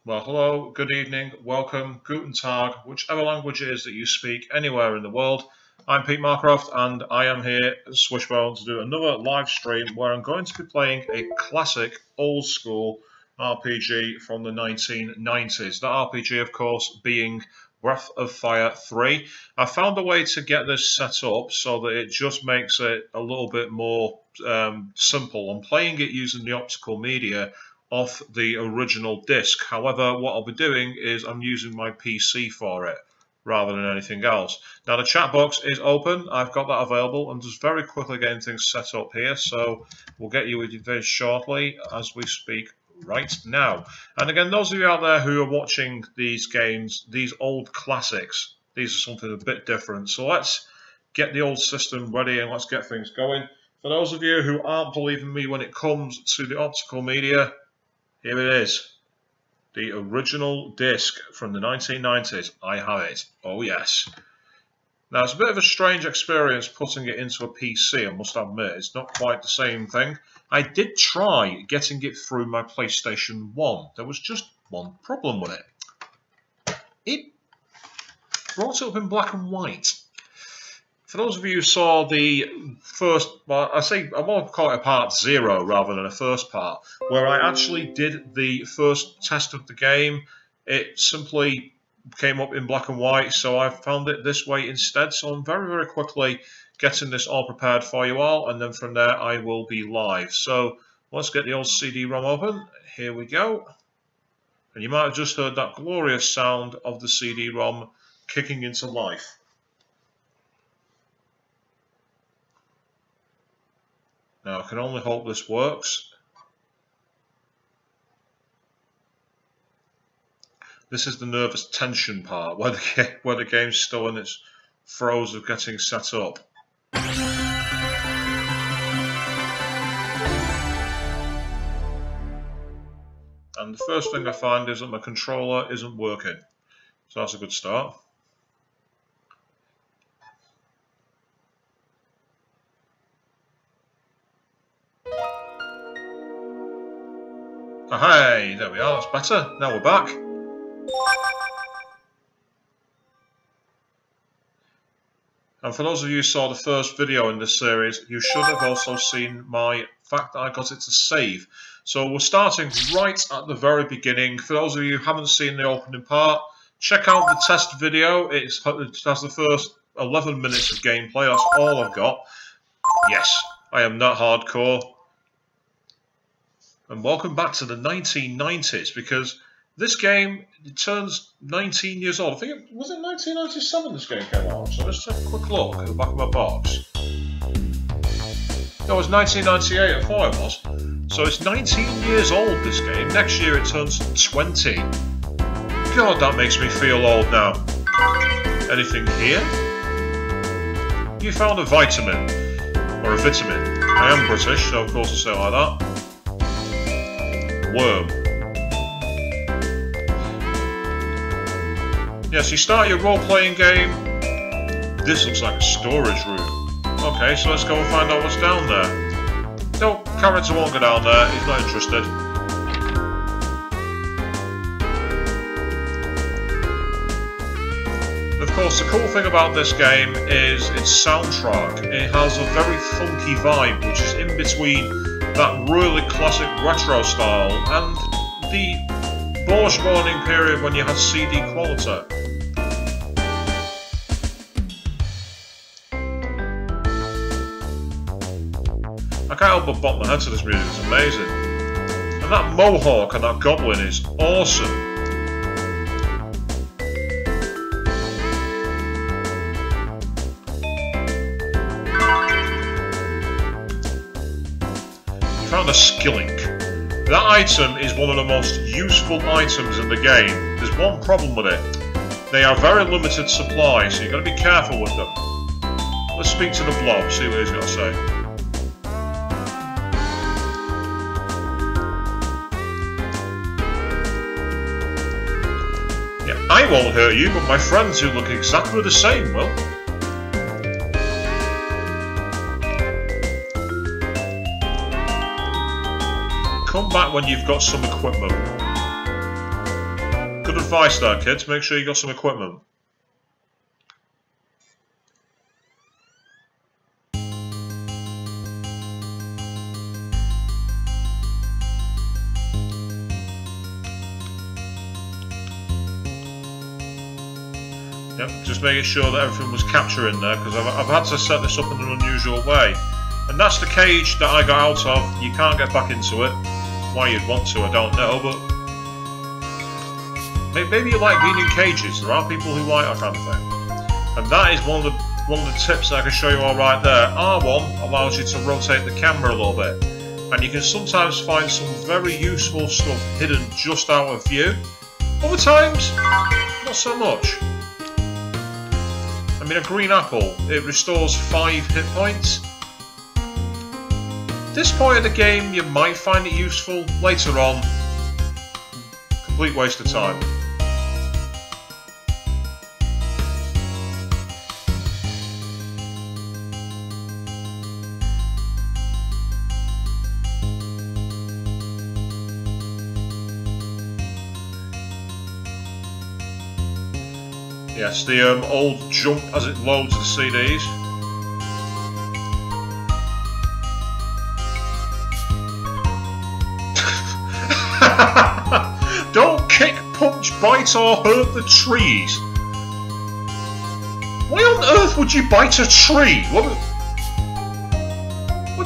Well, hello, good evening, welcome, guten tag, whichever language it is that you speak anywhere in the world. I'm Pete Marcroft and I am here at Swishbone to do another live stream where I'm going to be playing a classic old school RPG from the 1990s. That RPG, of course, being Breath of Fire 3. I found a way to get this set up so that it just makes it a little bit more simple. I'm playing it using the optical media off the original disc. However, what I'll be doing is I'm using my PC for it rather than anything else. Now the chat box is open, I've got that available. I'm just very quickly getting things set up here, so we'll get you with you very shortly as we speak right now. And again, those of you out there who are watching these games, these old classics, these are something a bit different. So let's get the old system ready and let's get things going. For those of you who aren't believing me when it comes to the optical media, here it is, the original disc from the 1990s. I have it. Oh yes. Now it's a bit of a strange experience putting it into a PC, I must admit. It's not quite the same thing. I did try getting it through my PlayStation 1. There was just one problem with it. It brought it up in black and white. For those of you who saw the first, well, I want to call it a part 0 rather than a first part, where I actually did the first test of the game. It simply came up in black and white, so I found it this way instead. So I'm very, very quickly getting this all prepared for you all, and then from there I will be live. So let's get the old CD-ROM open. Here we go. And you might have just heard that glorious sound of the CD-ROM kicking into life. Now, I can only hope this works. This is the nervous tension part, where the game's still in its throes of getting set up. And the first thing I find is that my controller isn't working. So that's a good start. Oh, hey, there we are, that's better. Now we're back. And for those of you who saw the first video in this series, you should have also seen my fact that I got it to save. So we're starting right at the very beginning. For those of you who haven't seen the opening part, check out the test video. It has the first 11 minutes of gameplay, that's all I've got. Yes, I am not hardcore. And welcome back to the 1990s, because this game turns 19 years old. I think was it 1997 this game came out? So let's take a quick look at the back of my box. No, it was 1998, I thought it was. So it's 19 years old, this game. Next year it turns 20. God, that makes me feel old now. Anything here? You found a vitamin. Or a vitamin. I am British, so of course I say it like that. Worm. Yes, you start your role-playing game. This looks like a storage room. Okay, so let's go and find out what's down there. No, character won't go down there, he's not interested. Of course, the cool thing about this game is its soundtrack. It has a very funky vibe, which is in between that really classic retro style and the burgeoning period when you had CD quality. I can't help but bop my head to this music, it's amazing. And that mohawk and that goblin is awesome. Found a skilling. That item is one of the most useful items in the game. There's one problem with it. They are very limited supply, so you've got to be careful with them. Let's speak to the blob, see what he's got to say. Yeah, I won't hurt you, but my friends who look exactly the same will. Come back when you've got some equipment. advice there, kids. Make sure you got some equipment. Yep, just making sure that everything was capturing there, because I've had to set this up in an unusual way. And that's the cage that I got out of. You can't get back into it. Why you'd want to, I don't know, but maybe you like being in cages. There are people who like that kind of thing. And that is one of the tips that I can show you all right there. R1 allows you to rotate the camera a little bit. And you can sometimes find some very useful stuff hidden just out of view. Other times, not so much. I mean, a green apple, it restores 5 hit points. At this point in the game, you might find it useful. Later on, complete waste of time. Yes, the old jump as it loads the CDs. Don't kick, punch, bite or hurt the trees. Why on earth would you bite a tree? What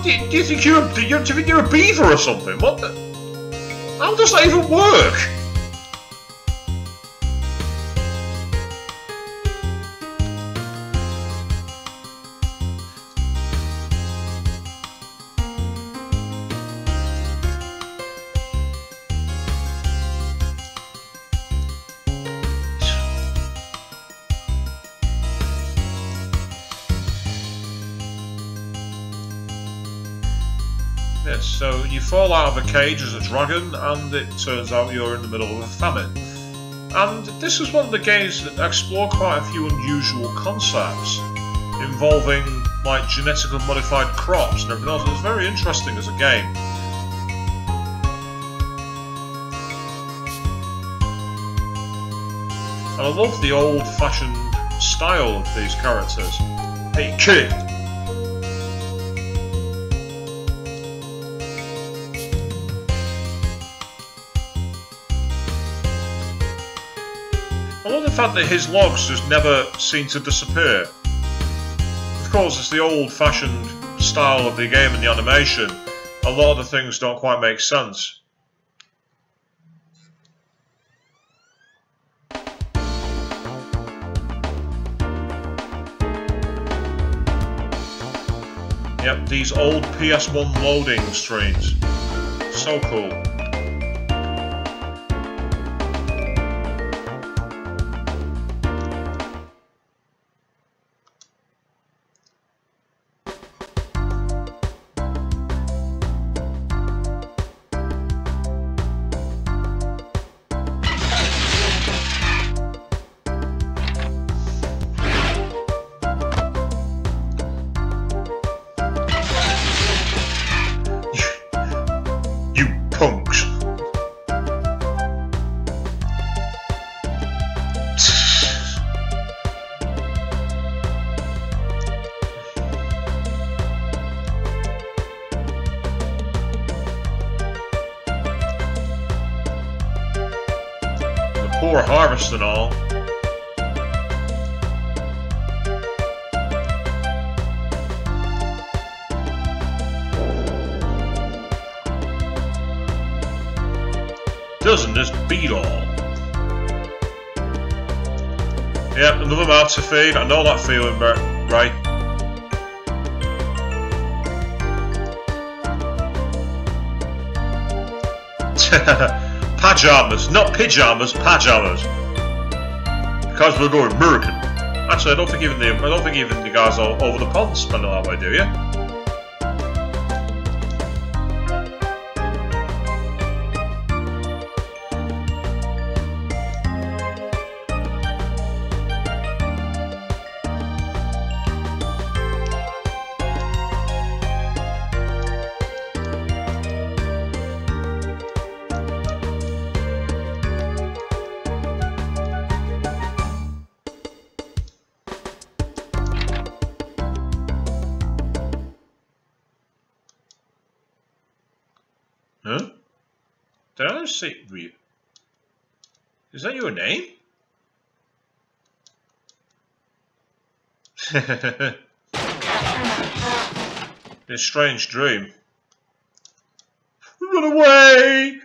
do you think you're a beaver or something? What the, how does that even work? Yes, so you fall out of a cage as a dragon, and it turns out you're in the middle of a famine. And this is one of the games that explore quite a few unusual concepts involving like genetically modified crops and everything else. It's very interesting as a game. And I love the old-fashioned style of these characters. Hey kid! I love the fact that his logs just never seem to disappear. Of course, it's the old-fashioned style of the game and the animation. A lot of the things don't quite make sense. Yep, these old PS1 loading screens. So cool. Punks. The poor harvest and all. Doesn't this beat all? Yep, another mouth to feed. I know that feeling, right? Pajamas, not pyjamas, pajamas. Because we're going American. Actually, I don't think even the guys over the pond spend it that way, do you? Huh? Did I see you? Is that your name? A strange dream. Run away!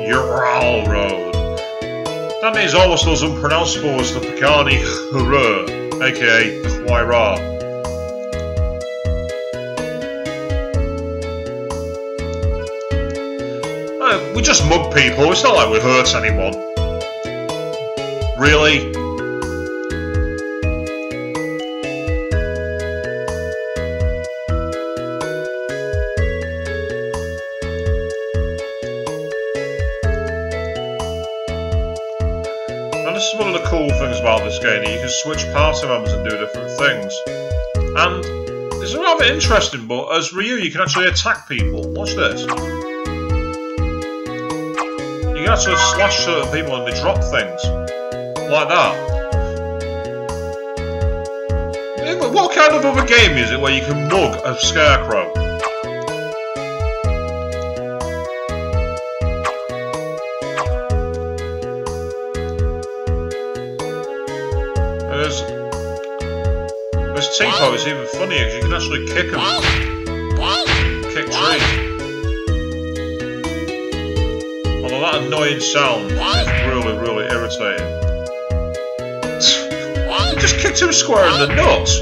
Ural Road. That is almost as unpronounceable as the Picani Hurrah, aka Huayra. We just mug people, it's not like we hurt anyone. Really? And this is one of the cool things about this game, that you can switch party members and do different things. And it's rather interesting, but as Ryu you can actually attack people. Watch this. You can actually slash certain people and they drop things. Like that. What kind of other game is it where you can mug a scarecrow? This T-Pose is even funnier because you can actually kick them. Kick trees. Although that annoying sound is really, really irritating. You just kicked him square in the nuts!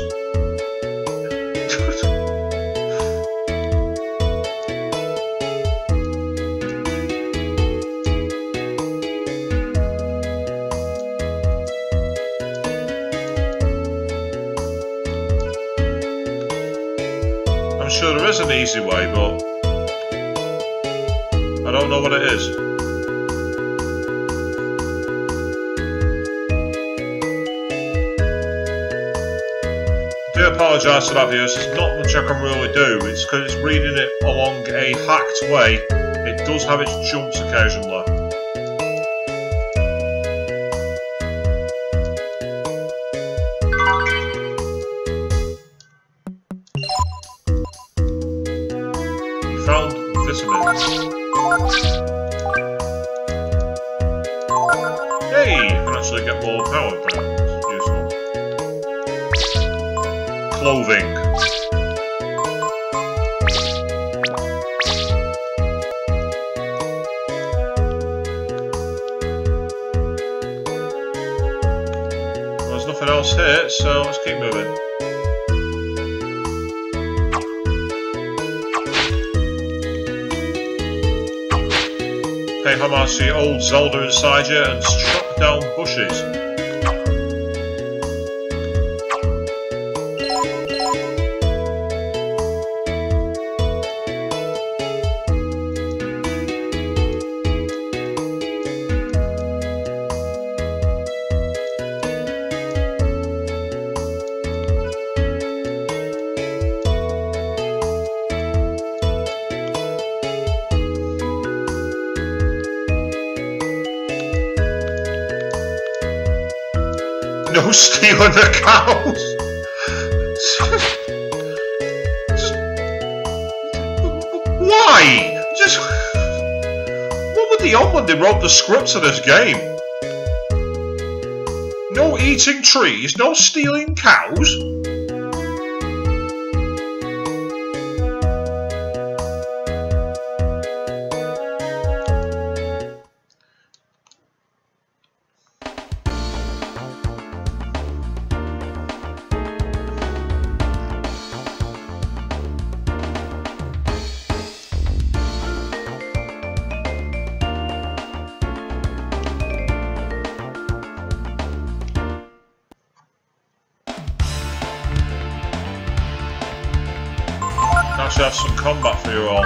I'm sure there is an easy way, but I don't know what it is. I do apologise for that, viewers. There's not much I can really do. It's because it's reading it along a hacked way. It does have its jumps occasionally. Found vitamins. Hey, you can actually get more power from it. It's useful. Clothing. Well, there's nothing else here, so let's keep moving. Pay homage to your old Zelda inside you and chop down bushes. No stealing the cows! Why? Just... What were they on when they wrote the scripts of this game? No eating trees, no stealing cows? actually have some combat for you all.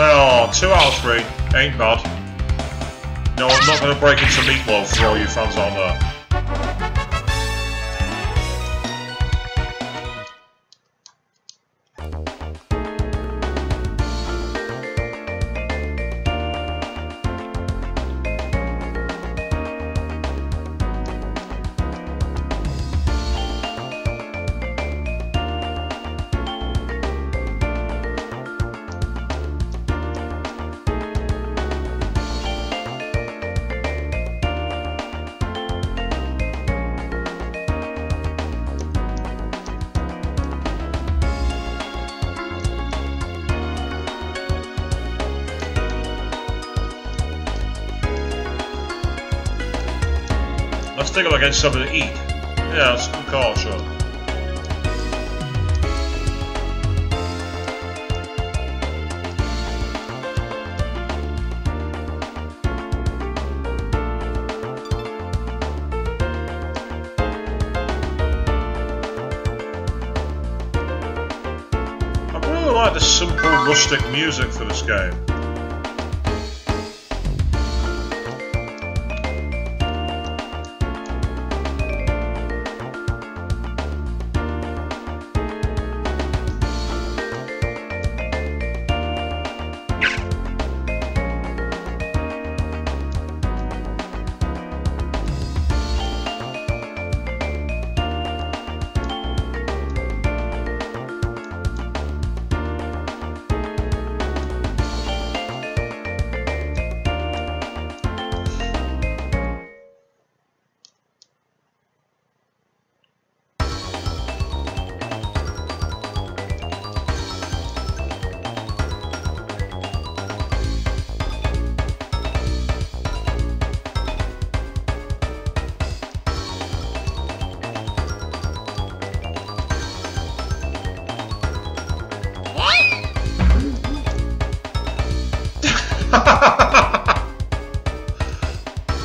Oh, 2 out of 3. Ain't bad. No, I'm not going to break into meatloaf for all you fans out there. Let's take a look at something to eat. Yeah, that's a good call, sure. I really like the simple, rustic music for this game.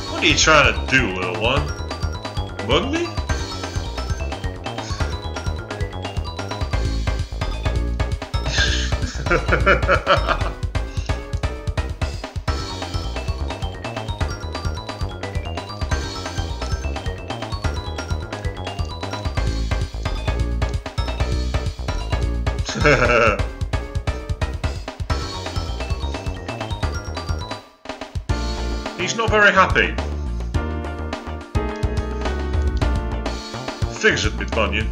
What are you trying to do, little one? Mug me? He's not very happy. Figs at me, Bunyan.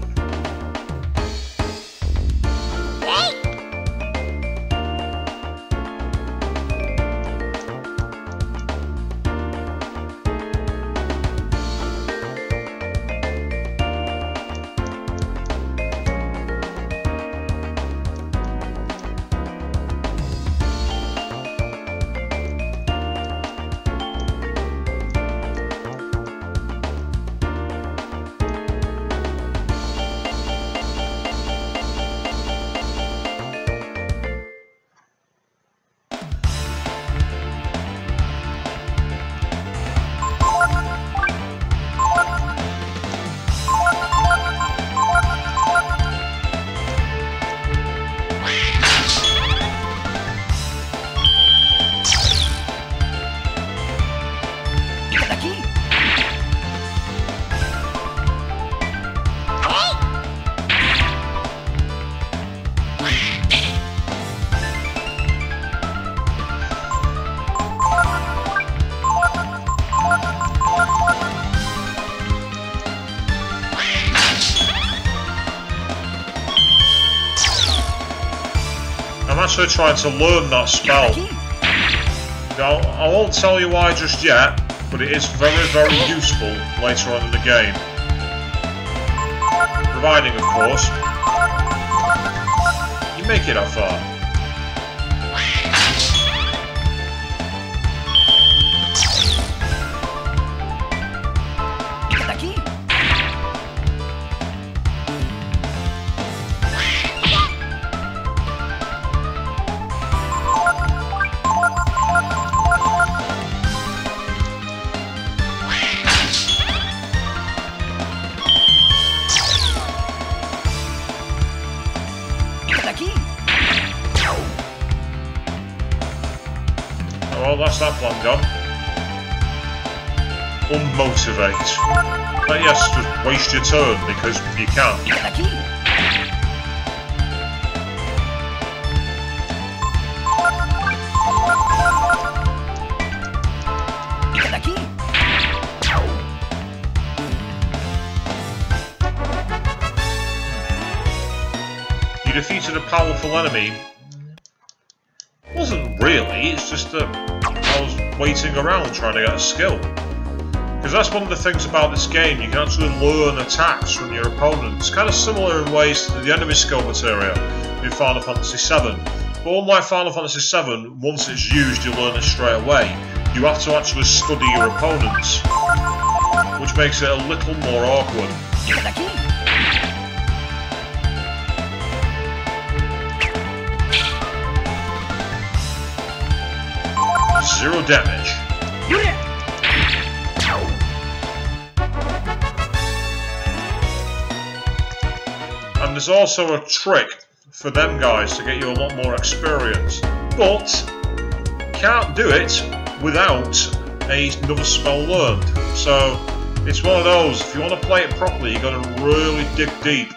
I'm actually trying to learn that spell. I won't tell you why just yet, but it is very, very useful later on in the game. Providing, of course, you make it that far. Well, that's that plan gone. Unmotivate. But yes, just waste your turn because you can. You defeated a powerful enemy. Wasn't really, it's just that I was waiting around trying to get a skill. Because that's one of the things about this game, you can actually learn attacks from your opponent. It's kind of similar in ways to the enemy skill material in Final Fantasy VII. But unlike Final Fantasy VII, once it's used you learn it straight away. You have to actually study your opponents, which makes it a little more awkward. Zero damage. And there's also a trick for them guys to get you a lot more experience, but can't do it without another spell learned. So it's one of those, if you want to play it properly, you've got to really dig deep.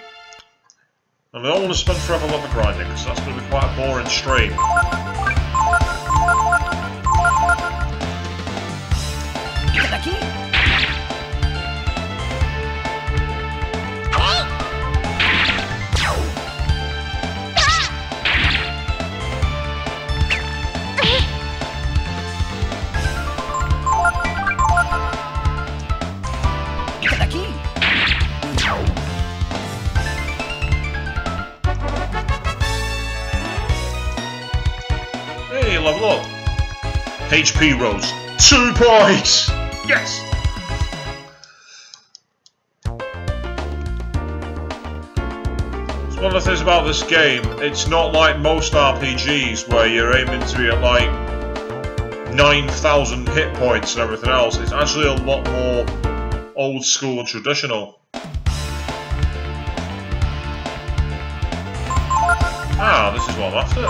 And I don't want to spend forever level grinding, because that's going to be quite a boring stream. Hey, level up. HP rose 2 points! Yes! It's one of the things about this game, it's not like most RPGs where you're aiming to be at like 9,000 hit points and everything else. It's actually a lot more old school and traditional. Ah, this is what I'm after.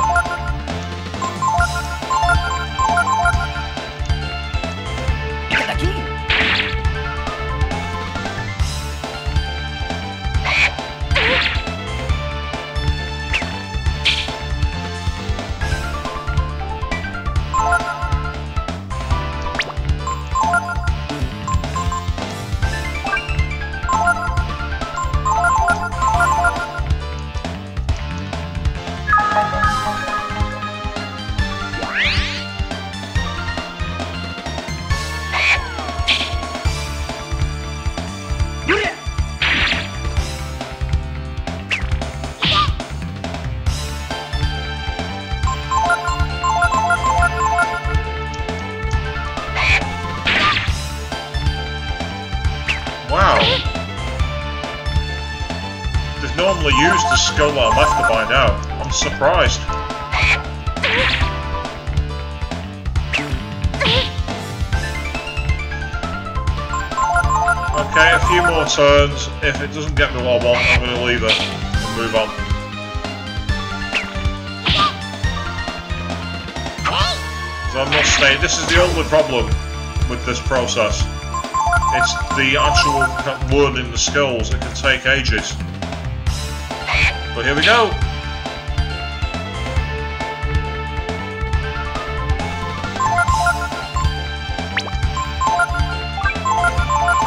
Wow. They've normally used the skill that I'm after by now. I'm surprised. Okay, a few more turns. If it doesn't get me what I want, I'm going to leave it and move on. So I must say, this is the only problem with this process. It's the actual learning the skills. It can take ages. But here we go.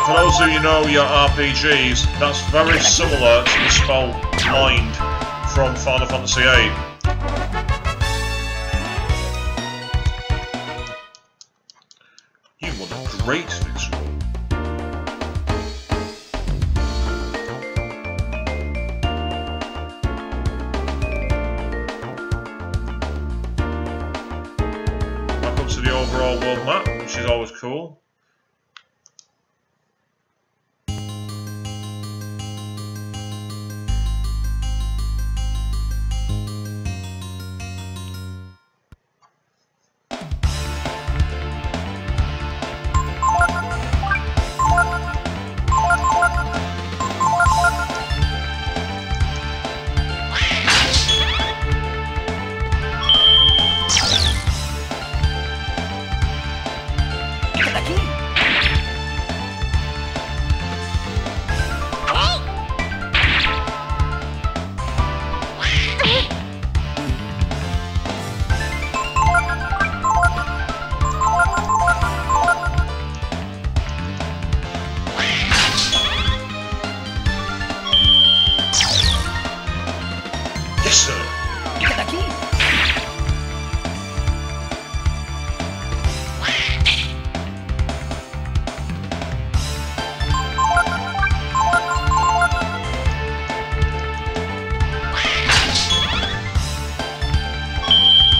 For those of you who know your RPGs, that's very similar to the spell Blind from Final Fantasy VIII. You want to great things. Back up to the overall world map, which is always cool.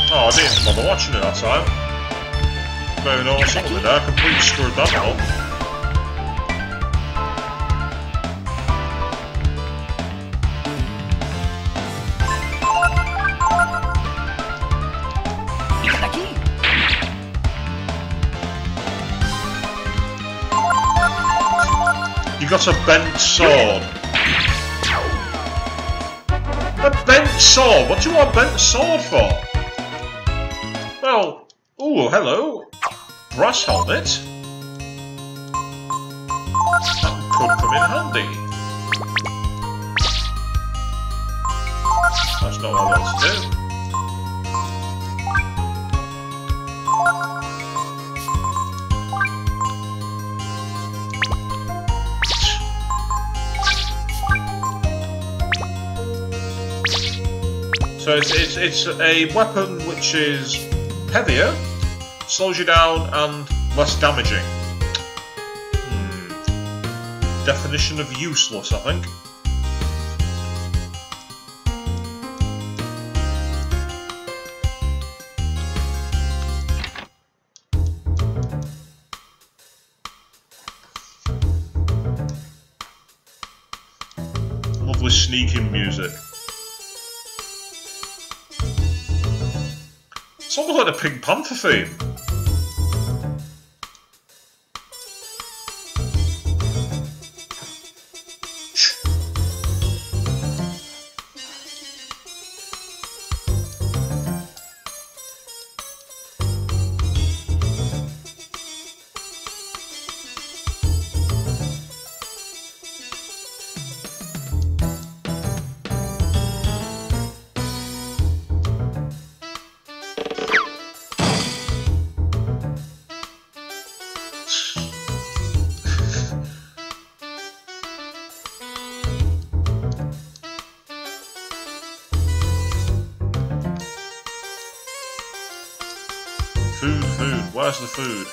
Oh, I didn't even bother watching it that time. Don't even know what's up with there. I completely screwed that up. You got a bent sword. A bent sword? What do you want a bent sword for? Well, ooh, hello. Brass helmet. That could come in handy. That's not what I want to do. So it's a weapon which is heavier, slows you down, and less damaging. Definition of useless, I think. Lovely sneaking music. It's almost like the Pink Panther theme. Food. Where's the food?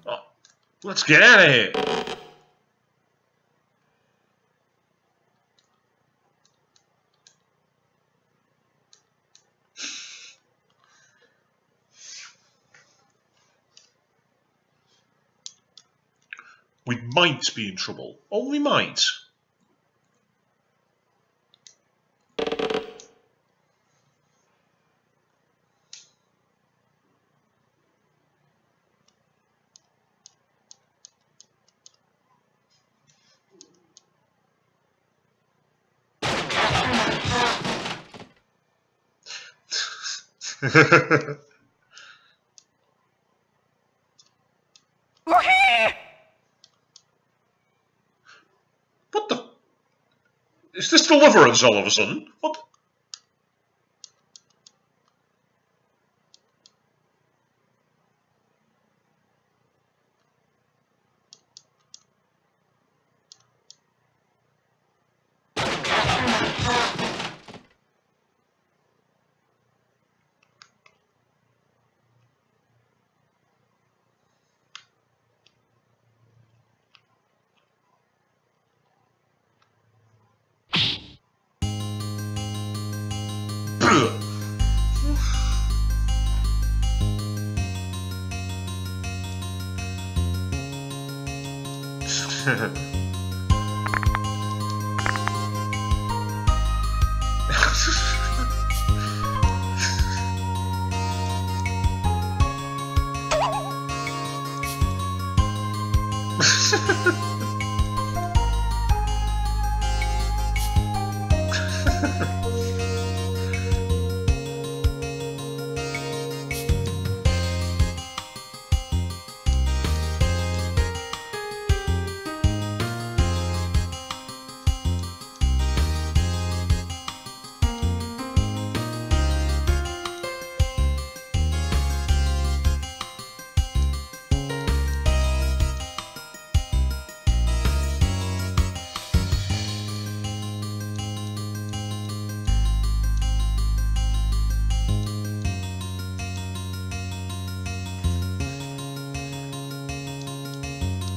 Oh, let's get out of here. We might be in trouble. Only might. What the? Is this Deliverance all of a sudden? What?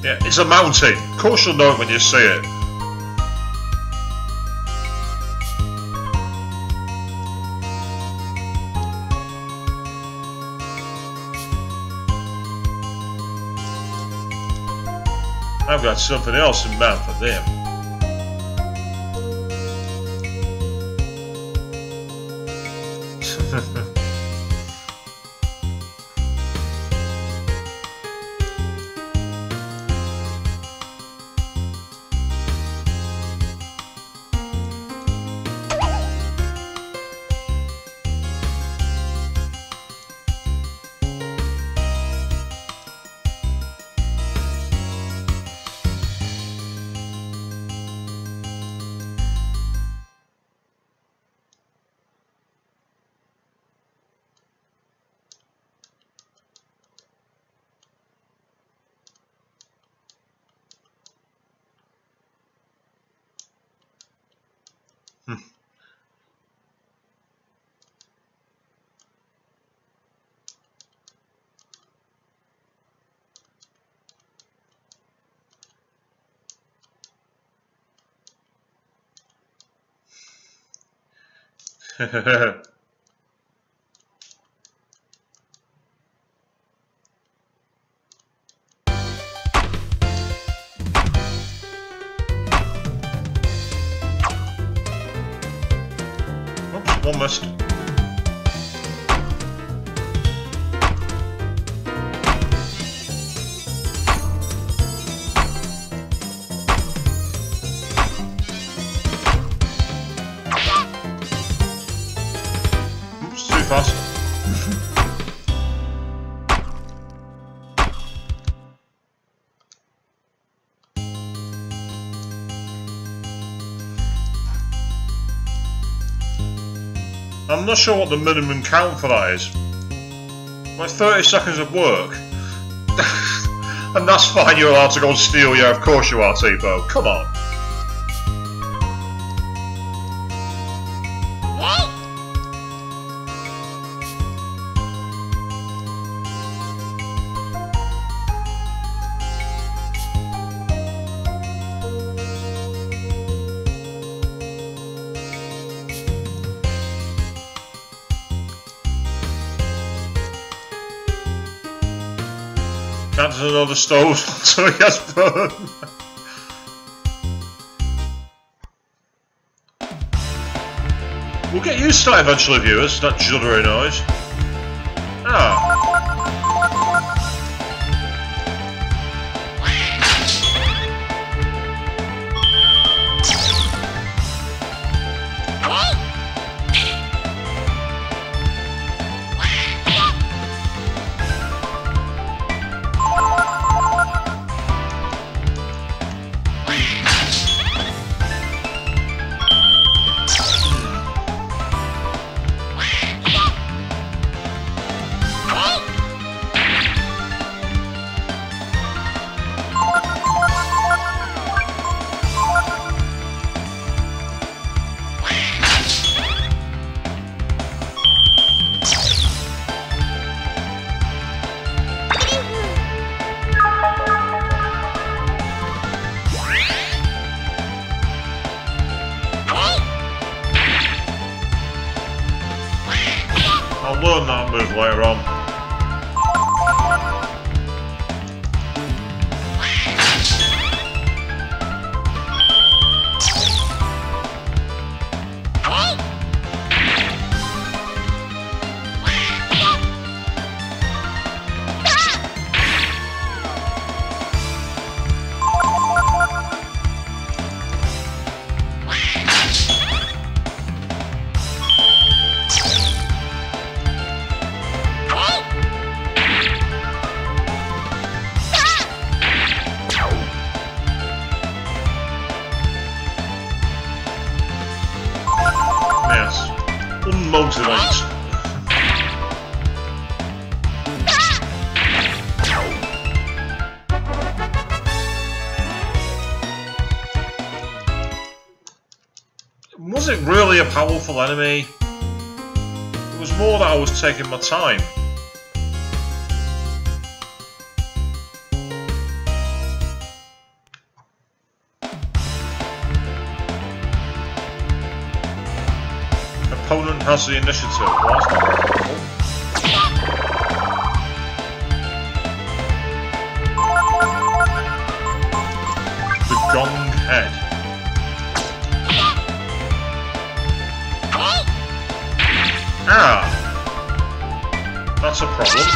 Yeah, it's a mountain. Of course you'll know it when you see it. I've got something else in mind for them. Oops, one missed. Oops, too fast. I'm not sure what the minimum count for that is. Like 30 seconds of work. And that's fine, you're allowed to go and steal, yeah, of course you are, Tipo. Come on. Can't another stove so it gets burned. We'll get used to that eventually, viewers, that juddery noise. Ah. I'll learn that move later on. Unmotivate. Was it really a powerful enemy? It was more that I was taking my time. Opponent has the initiative. Well, that's not very helpful. The Gong Head. Ah! That's a problem.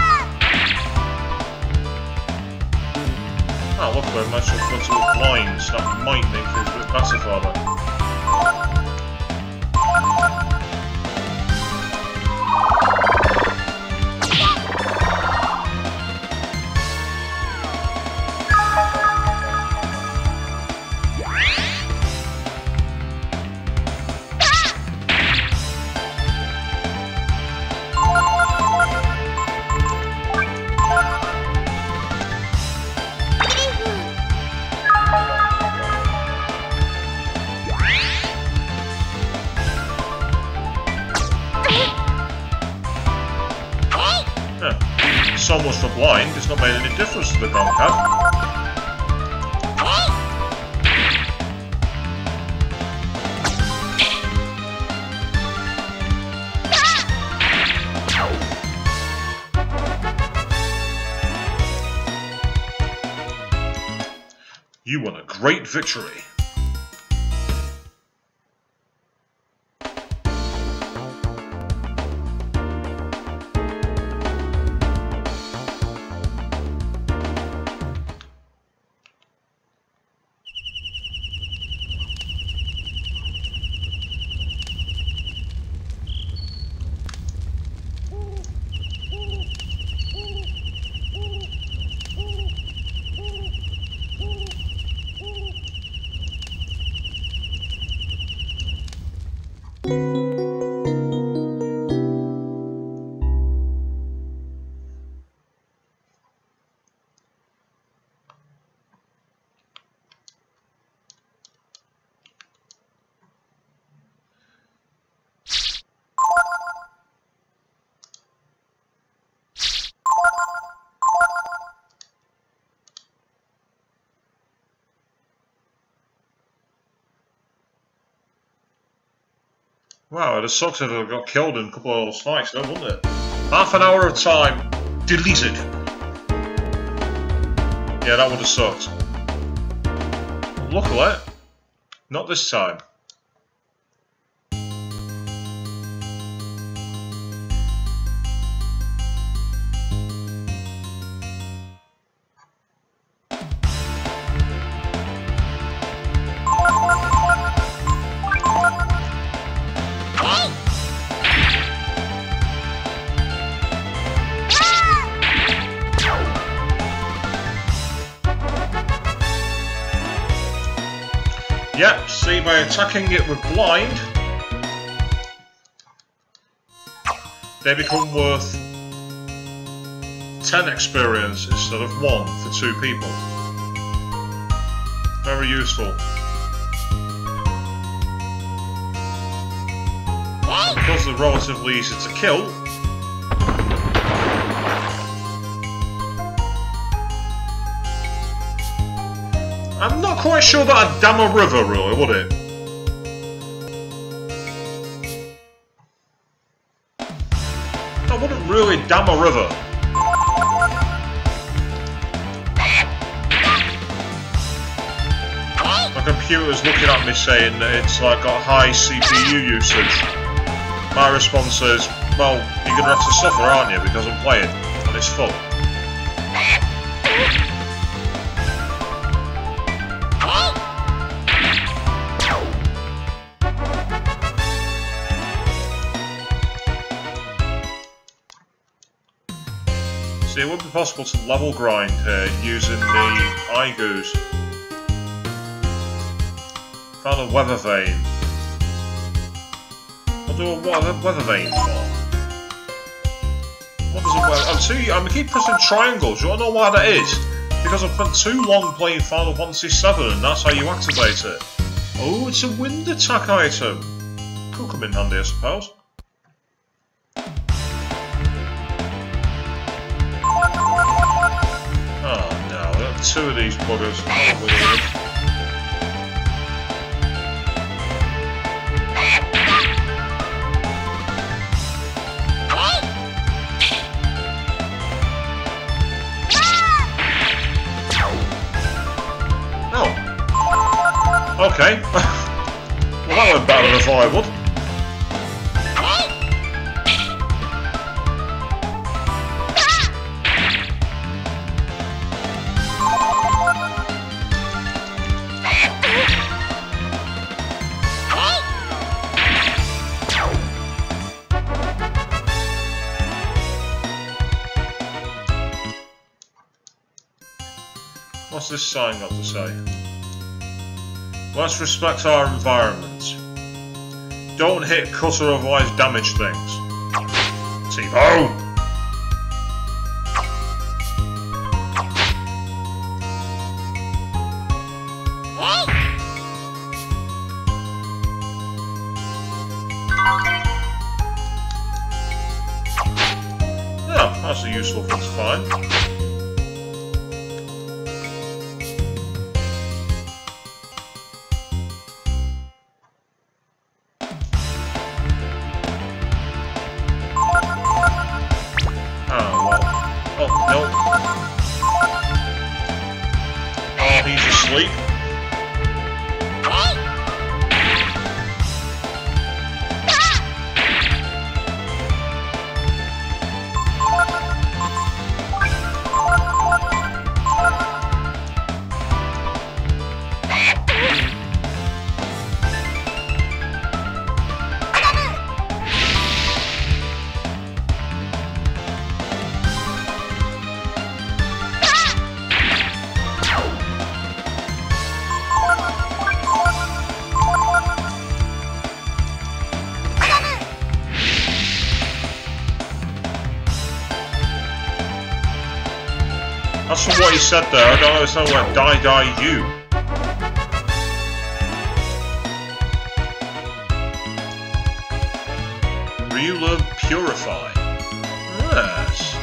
Ah, look, I managed to go to a blind, so that might make things a bit better for them. So much for blind, it's not made any difference to the Gong Head. You won a great victory. Wow, it'd have sucked if I got killed in a couple of those fights, though, wouldn't it? Half an hour of time deleted. Yeah, that would have sucked. Luckily, not this time. Yep, see, by attacking it with blind, they become worth 10 experience instead of 1 for 2 people. Very useful. And because they're relatively easy to kill, I'm not quite sure that'd dam a river, really, would it? I wouldn't really dam a river. My computer's looking at me saying that it's like got high CPU usage. My response is, well, you're gonna have to suffer, aren't you? Because I'm playing and it's fun. See, it would be possible to level grind here using the iGoos. Found a weather vane. What do a weather vane for? What does a weather... Oh, see, I keep pressing triangles. You wanna know why that is? Because I've spent too long playing Final Fantasy VII and that's how you activate it. Oh, it's a wind attack item. Could come in handy, I suppose. Oh no, I got two of these buggers. Oh. Okay. Well, that went better than I thought I would. What's this sign got to say? Let's respect our environment. Don't hit, cut or otherwise damage things. T-Bone! Yeah, that's a useful thing to find. Asleep. That's from what he said there. I don't understand what die you. Ryu learned Purify. Yes.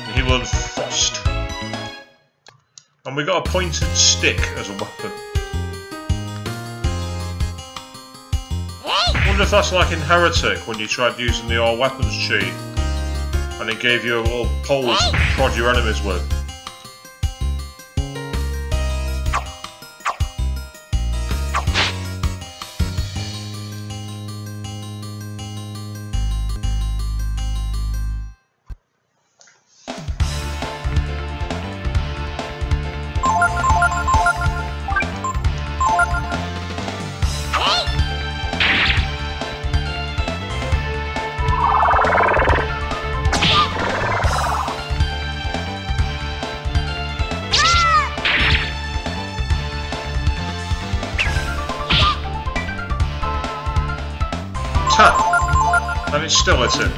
And he learned Frost. And we got a pointed stick as a weapon. I wonder if that's like in Heretic when you tried using the all weapons cheat and it gave you a little pole to prod your enemies with. And it's still at it.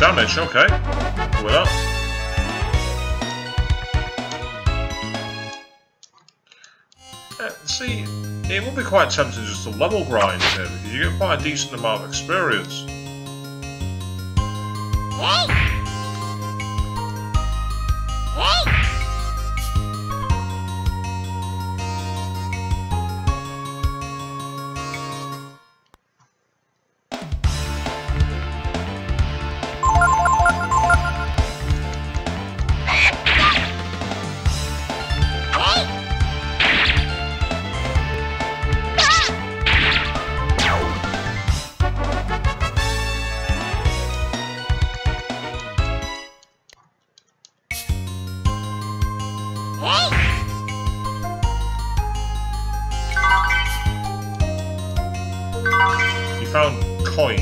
damage, okay. With that. See, it would be quite tempting just to level grind here, because you get quite a decent amount of experience. You found coin.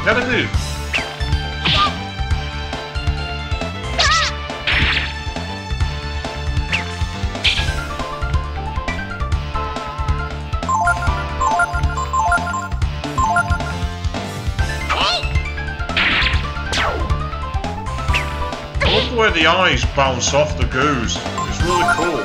Never do. I love the way the eyes bounce off the goos. It's really cool.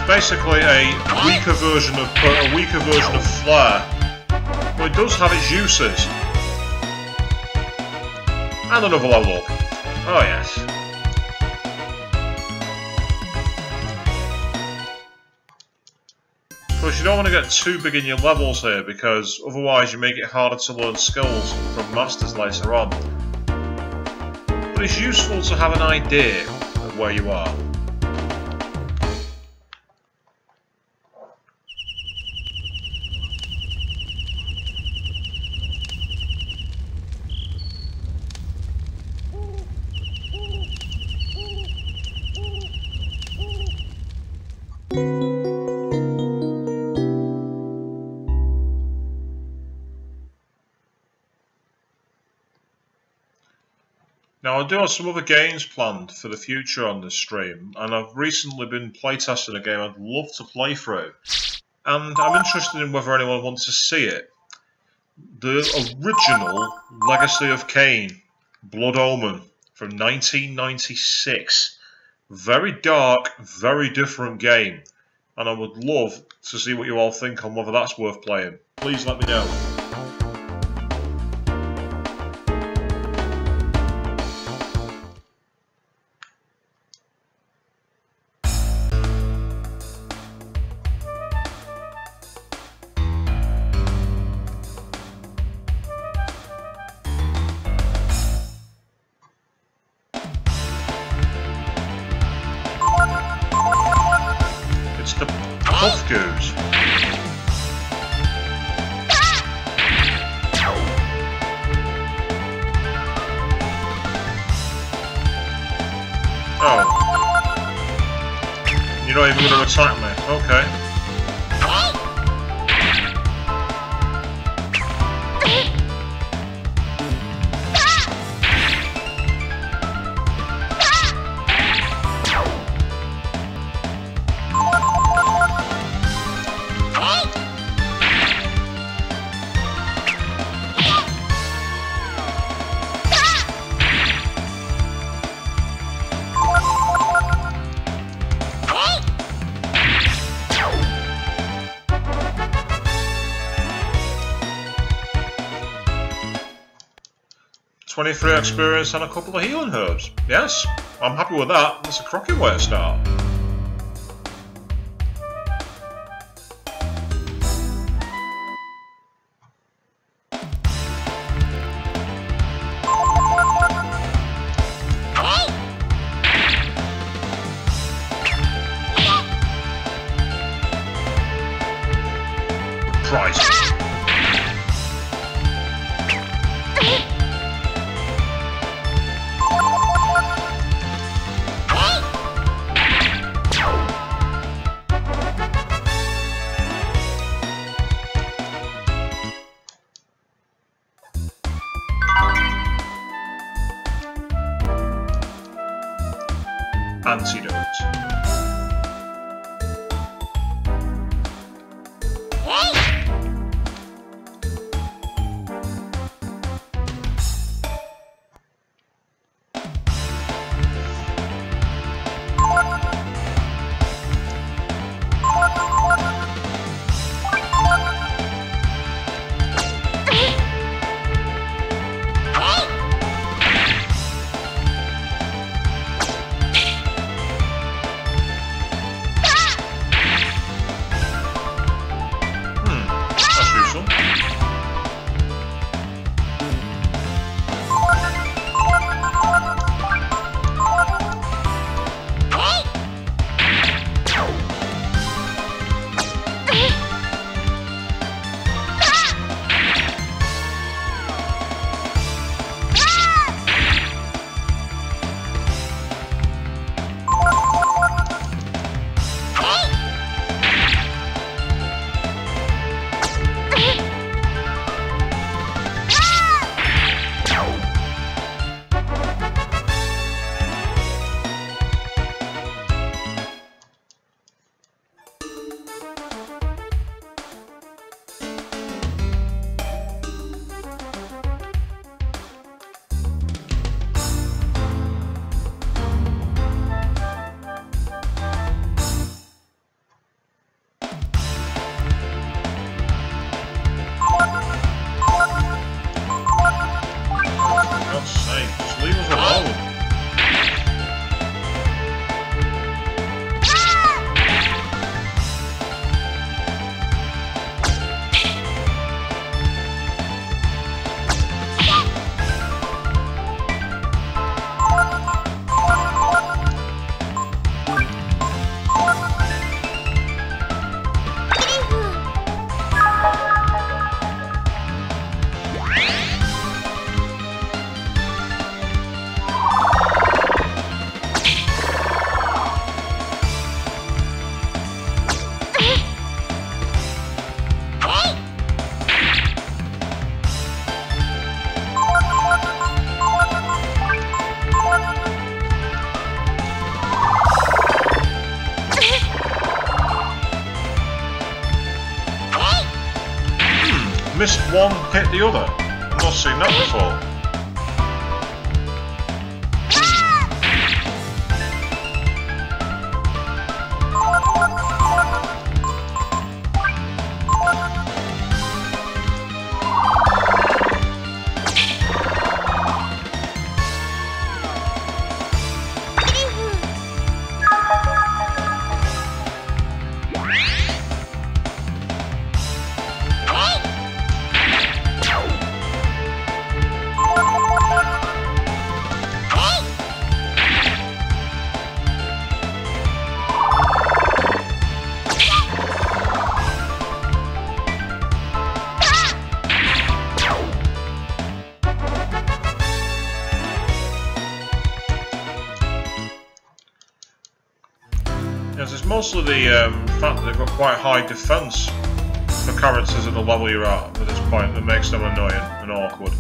Basically a weaker version of Flare, but it does have its uses. And another level up. Oh yes. Of course, you don't want to get too big in your levels here, because otherwise you make it harder to learn skills from masters later on. But it's useful to have an idea of where you are. Now I do have some other games planned for the future on this stream, and I've recently been playtesting a game I'd love to play through, and I'm interested in whether anyone wants to see it. The original Legacy of Kain, Blood Omen, from 1996. Very dark, very different game, and I would love to see what you all think on whether that's worth playing. Please let me know. Puff goes. Oh. You're not even going to attack me. Okay. 23 experience and a couple of healing herbs. Yes, I'm happy with that. That's a cracking way to start. Christ. Antidote. Missed one, hit the other. I've not seen that before. Yes, it's mostly the fact that they've got quite high defense for characters at the level you're at this point that makes them annoying and awkward.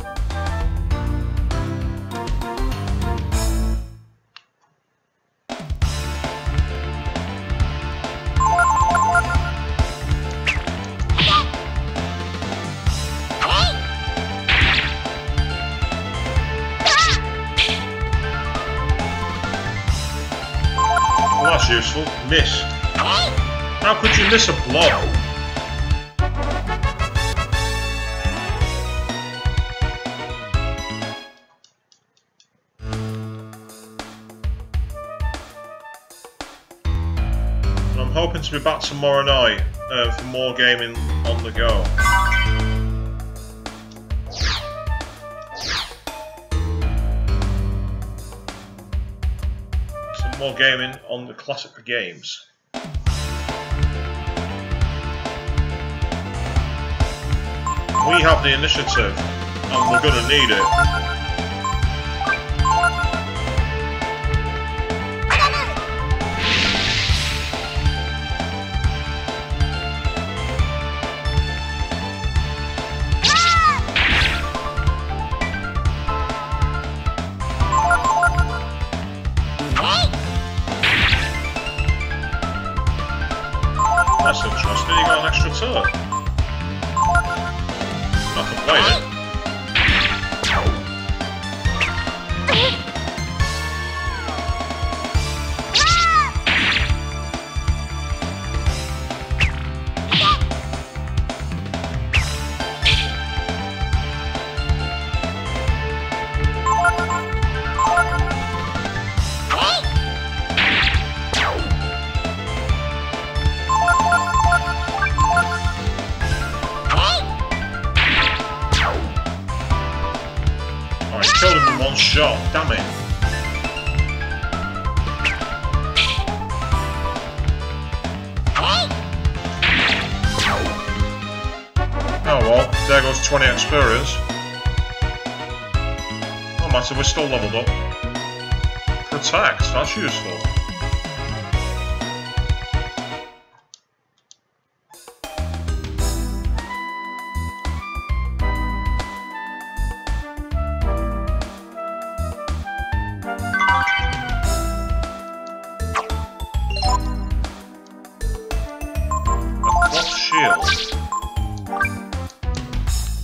Well, that's useful. Miss. How could you miss a blow? I'm hoping to be back tomorrow night for more gaming on the go. Some more gaming on the classic games. We have the initiative, and we're gonna need it. That's interesting, you got an extra turn. Not complaining. Killed him in one shot, damn it. Oh well, there goes 20 experience. No matter, we're still leveled up. Protect, that's useful.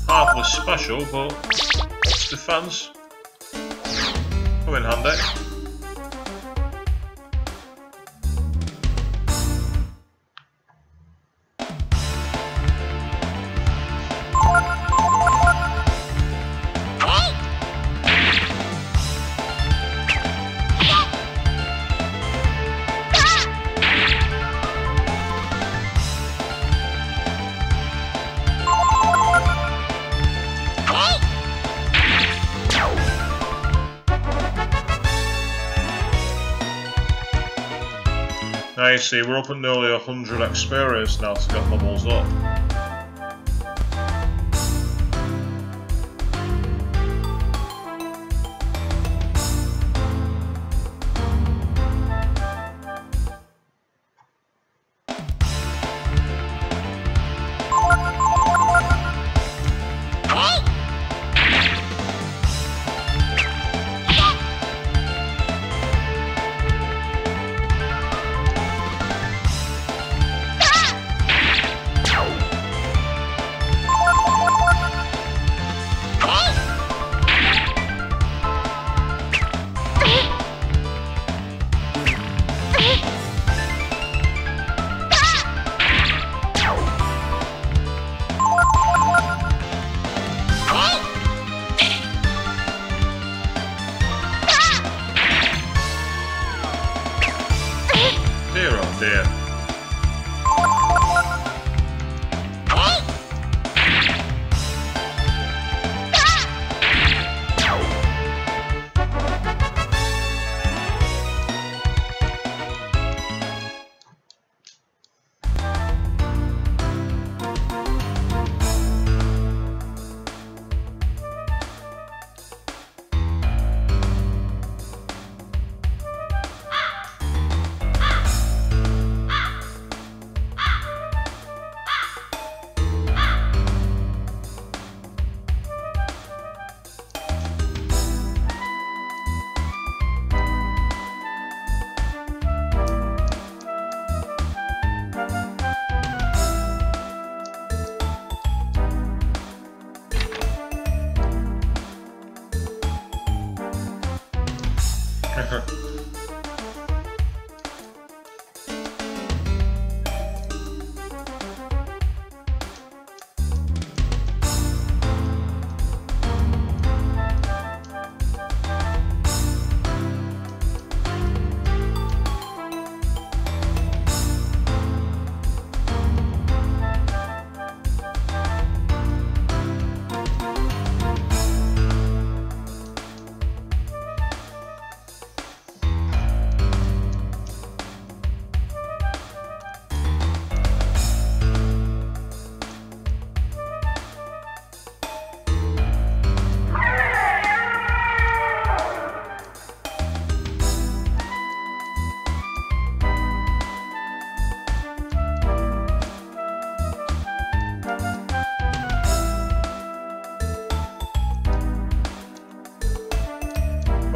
Hardly special, but it's defense. Come in handy. Now you see, we're up at nearly 100 experience now to get levels up. Dear oh dear.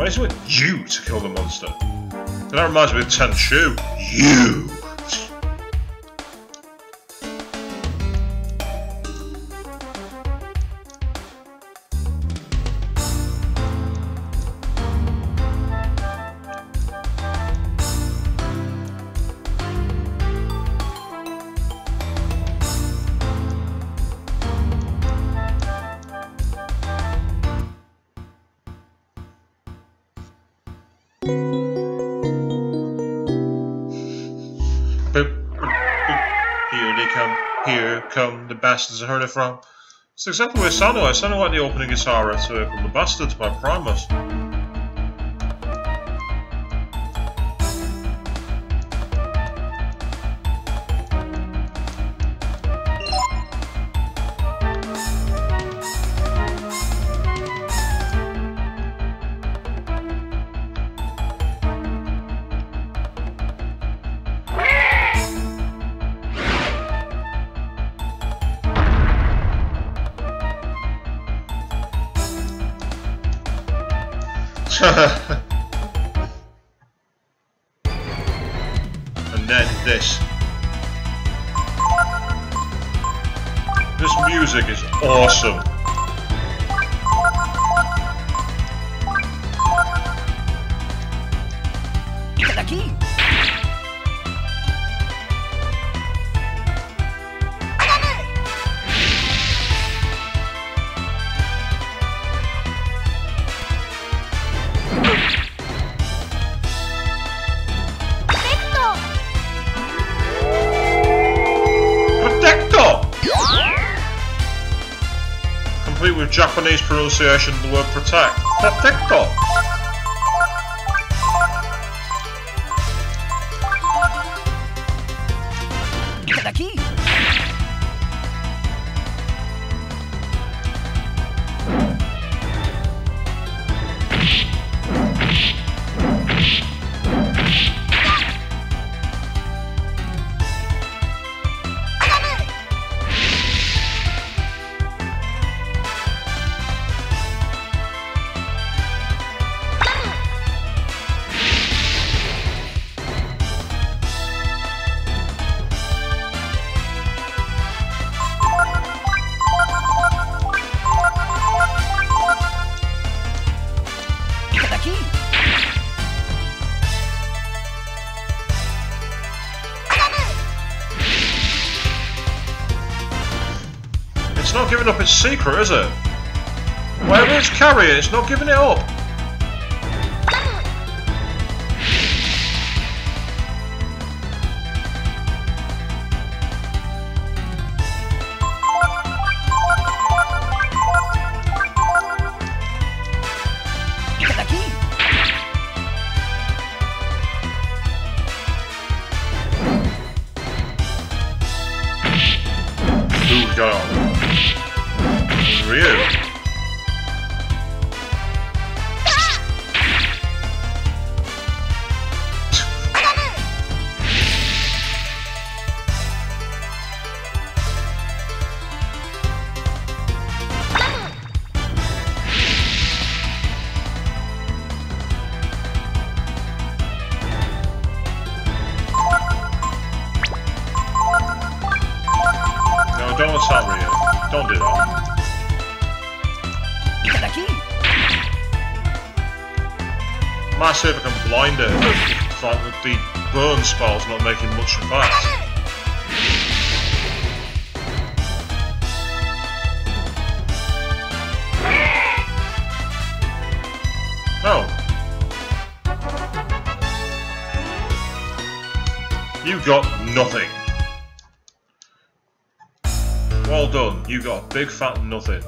Why is it with you to kill the monster? That reminds me of Tenchu. You! Here come the bastards I heard it from. It's exactly where I sounded like the opening guitar at The Bastards by Primus. And then this. This music is awesome. Complete with Japanese pronunciation of the word protect. Protecto! It's not giving up its secret, is it? Whatever it's carrying, it's not giving it up. Ooh, got on. Ryu. No, don't attack Ryu. Don't do that. Might see if I can blind it. It's like the burn spell's not making much effect. Oh. You got nothing. Well done. You got a big fat nothing.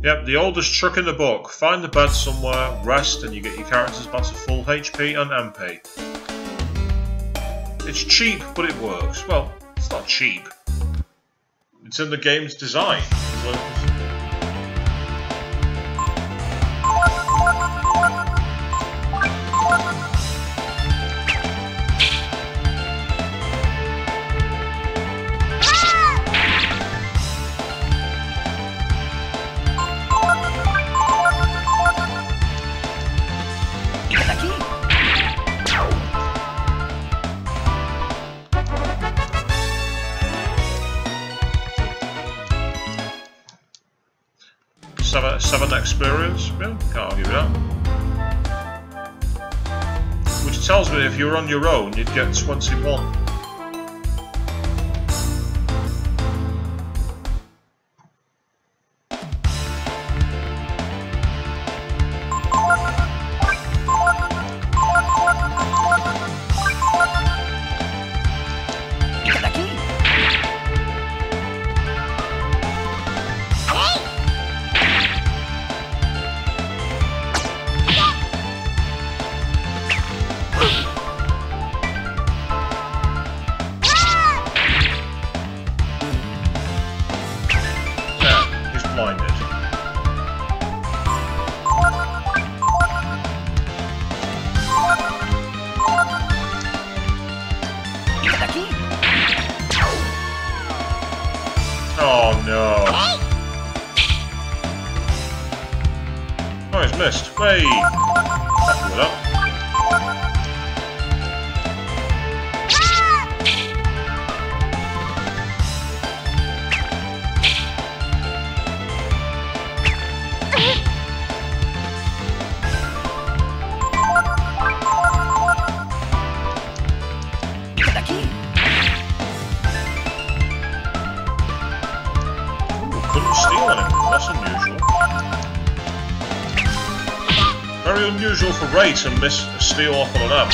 Yep, the oldest trick in the book. Find the bed somewhere, rest, and you get your characters back to full HP and MP. It's cheap, but it works. Well, it's not cheap. It's in the game's design. So seven experience, yeah, can't argue with that. Which tells me if you were on your own, you'd get 21. Oh no. Oh, he's missed. Hey! Happy with that. Steal anything, that's unusual. Very unusual for Ray to miss a steal off on an amp.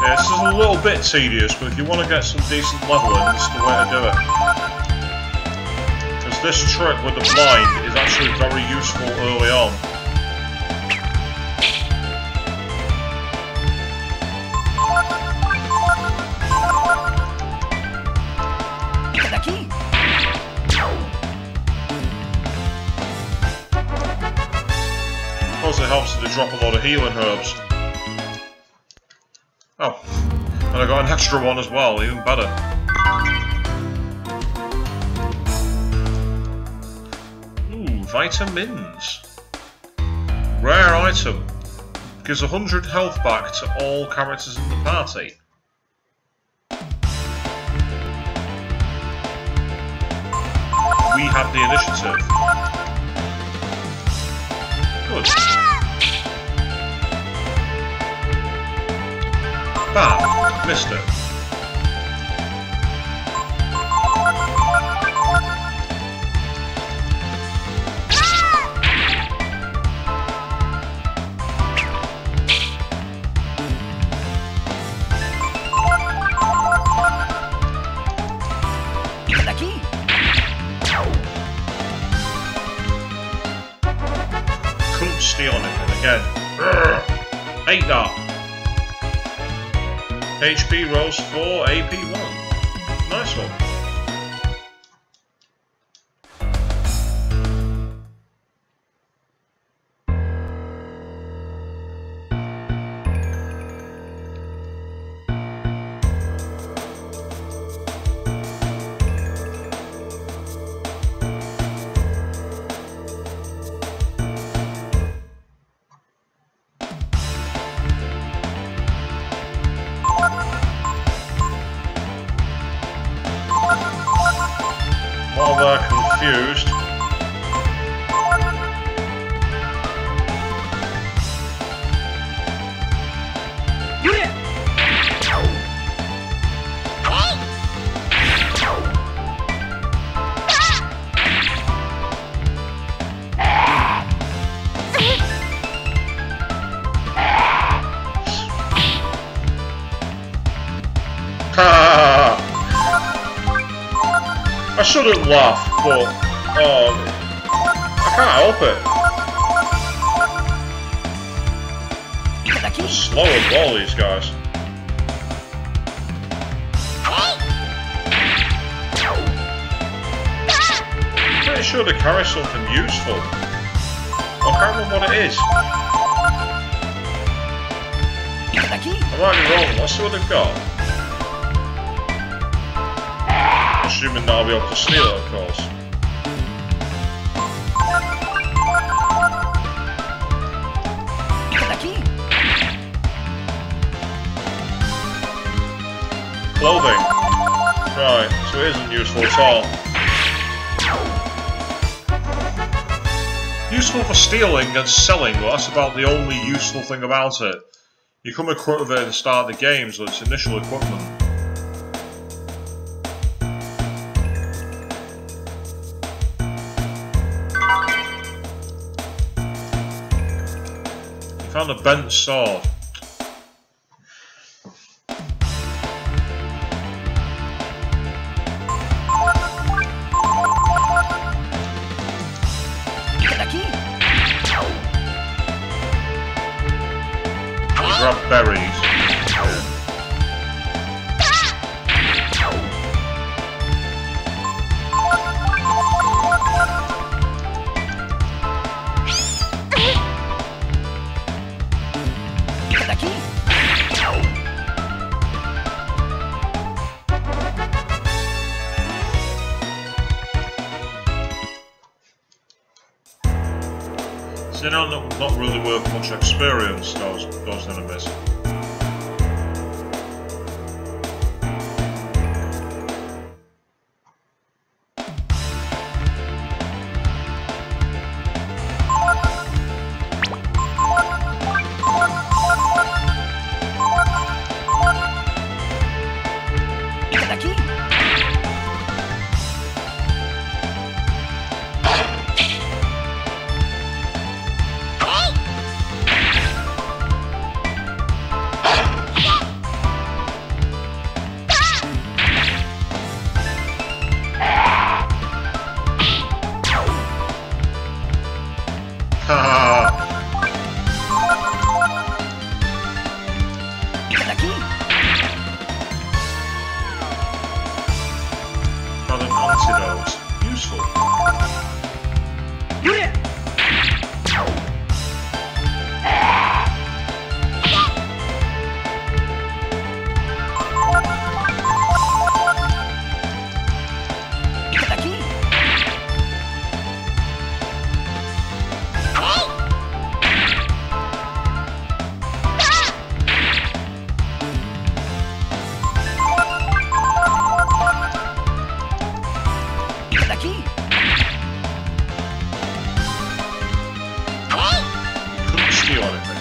Yeah, this is a little bit tedious, but if you want to get some decent leveling, this is the way to do it. Because this trick with the blind is actually very useful early on. It helps to drop a lot of healing herbs. Oh, and I got an extra one as well, even better. Ooh, vitamins. Rare item. Gives 100 health back to all characters in the party. We have the initiative. Good. Bam! Missed it. Couldn't steal anything again. Ate that. HP rolls 4, AP 1. Nice one. While they're confused, Ha! I shouldn't laugh, but I can't help it. They're slow as well, these guys. Pretty sure they carry something useful. I can't remember what it is. I might be wrong. Let's see what they've got. Assuming that I'll be able to steal it, of course. Clothing. Right, so it isn't useful at all. Useful for stealing and selling, but that's about the only useful thing about it. You come equipped with it at the start of the game, so it's initial equipment. You found a bent sword. Grab berries. So they're not really worth much experience, those enemies. Found an antidote. Useful. Couldn't steal anything.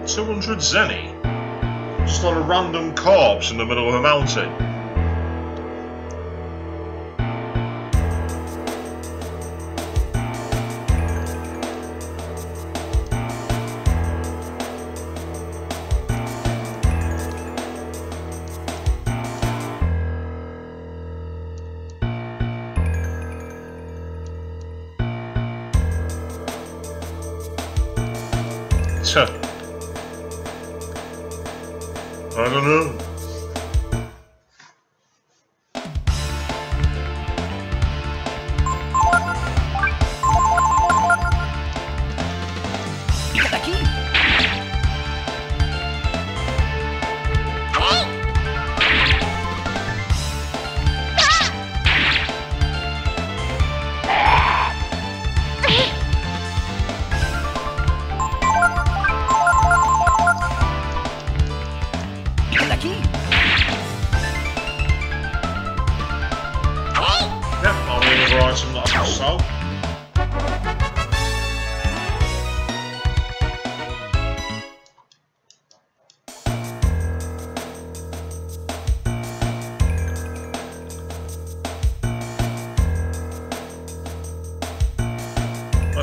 $200 zenny? Just on a random corpse in the middle of a mountain. I don't know. Aquí.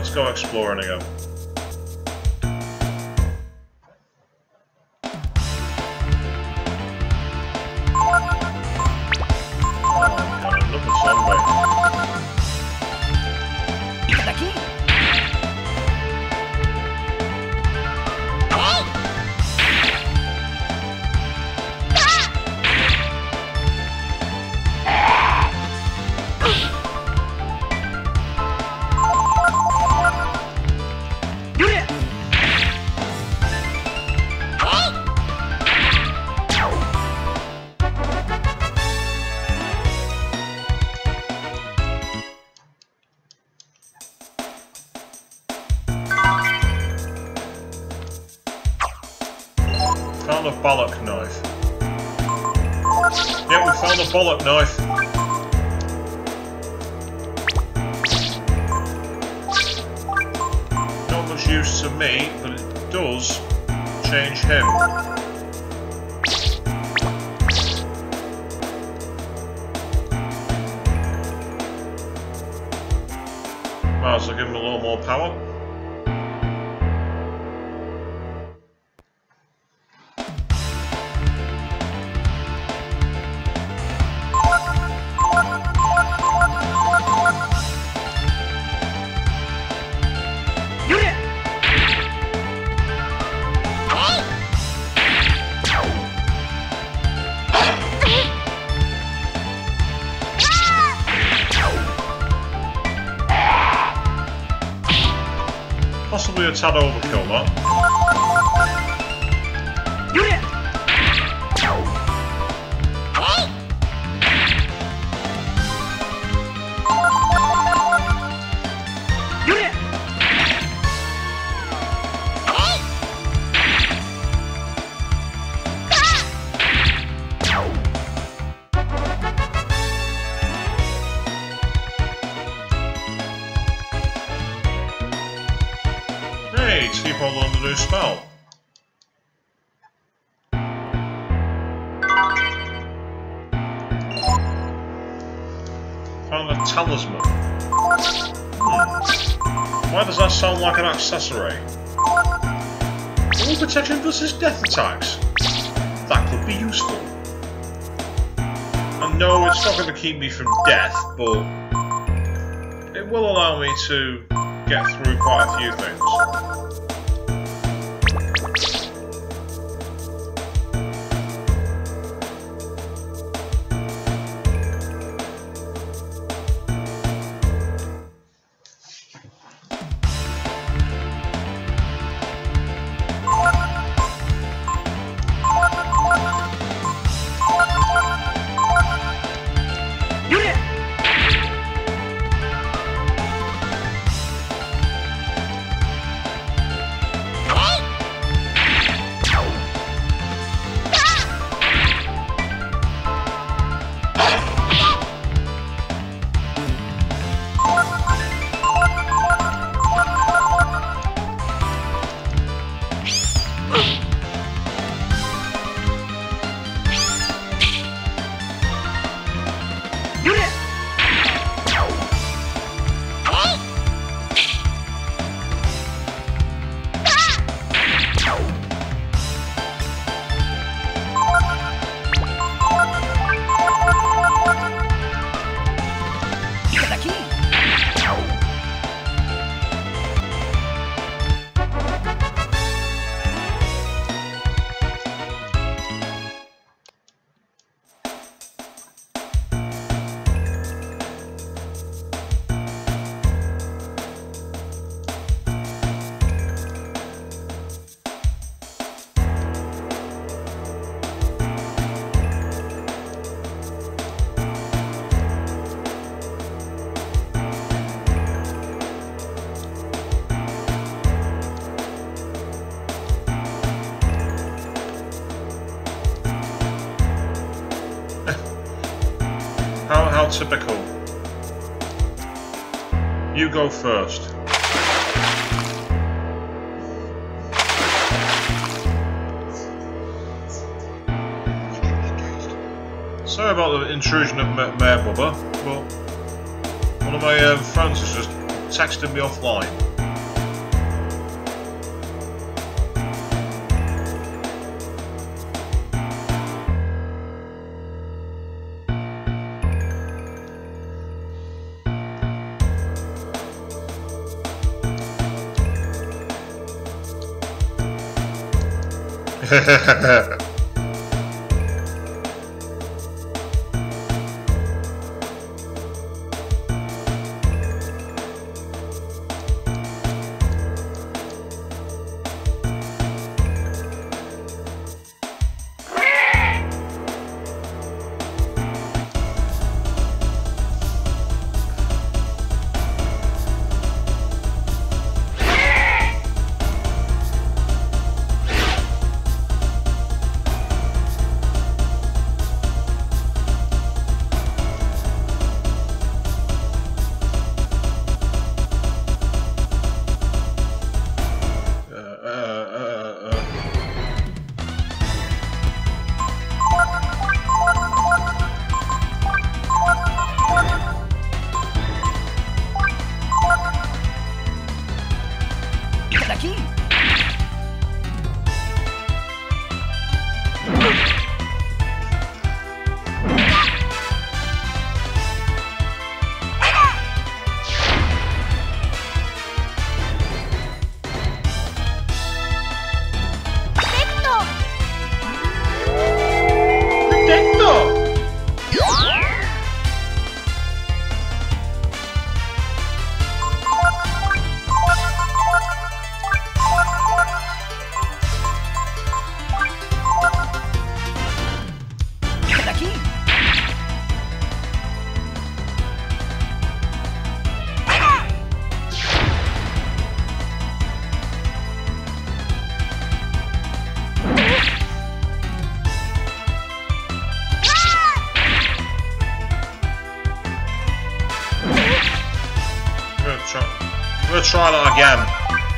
let's go exploring again. Found a bollock knife. Yeah, we found a bollock knife. Not much use to me, but it does change him. Might as well give him a little more power. Possibly a tad overkill, that. Hey, people learned a new spell. Found a talisman. Why does that sound like an accessory? All protection versus death attacks. That could be useful. And no, it's not going to keep me from death, but it will allow me to get through quite a few things. How typical. You go first. Sorry about the intrusion of Mayor Bubba, but one of my friends has just texted me offline. I'm going to try that again.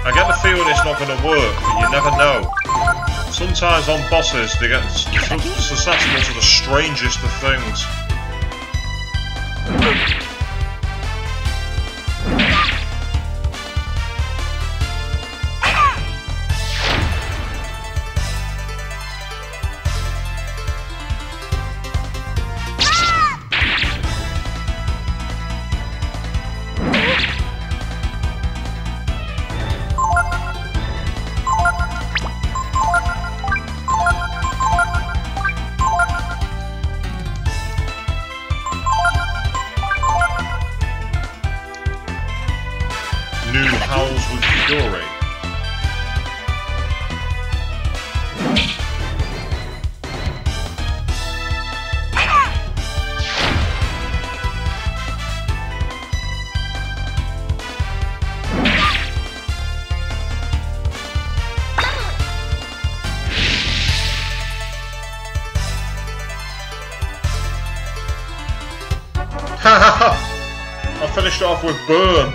I get the feeling it's not going to work, but you never know. Sometimes on bosses they get susceptible to the strangest of things. New howls with fury. I finished it off with burn.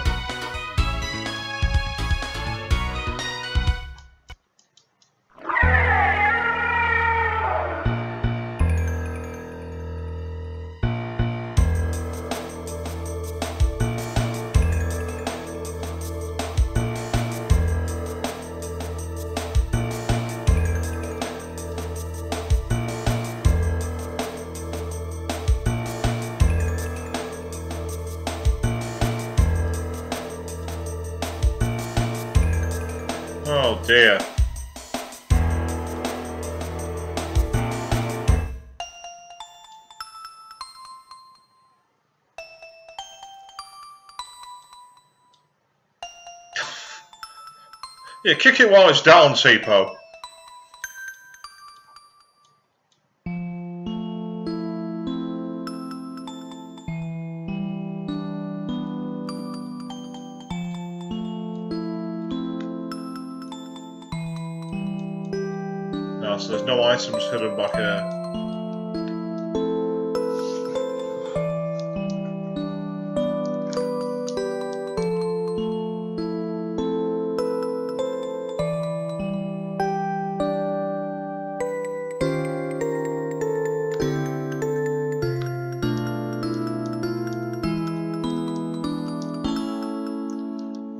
Oh dear. Yeah, kick it while it's down, Tipo. So there's no items hidden back here.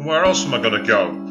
Where else am I gonna go?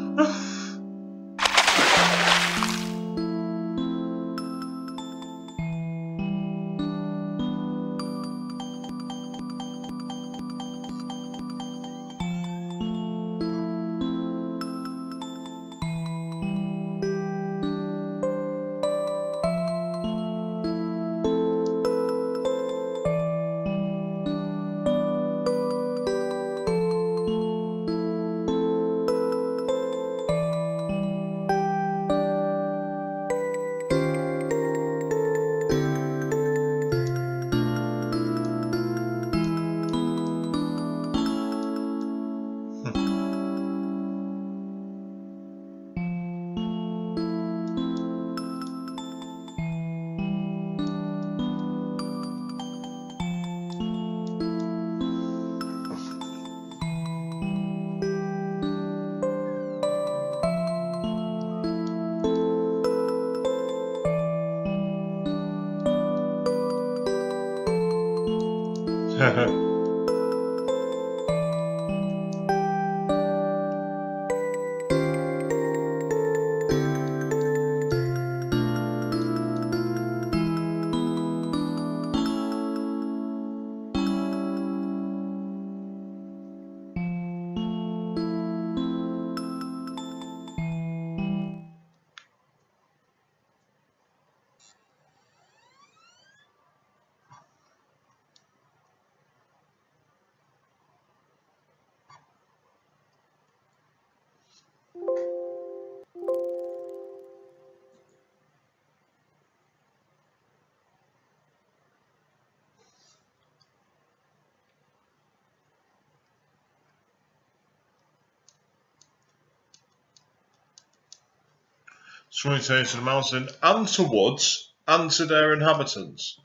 Swimming to the mountain and to woods and to their inhabitants.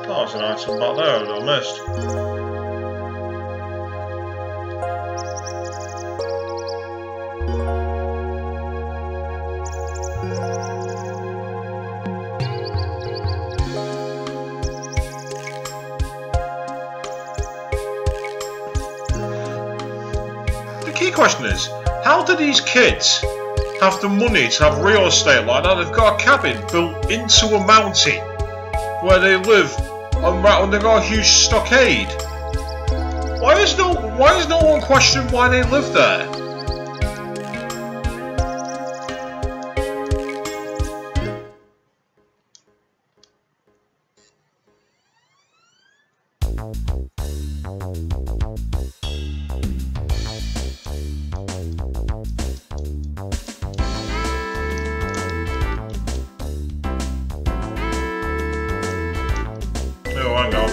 Oh, there's an item back there that I missed. The key question is, how do these kids have the money to have real estate like that? They've got a cabin built into a mountain where they live, and they've got a huge stockade. Why is no one questioning why they live there? Oh, hang on.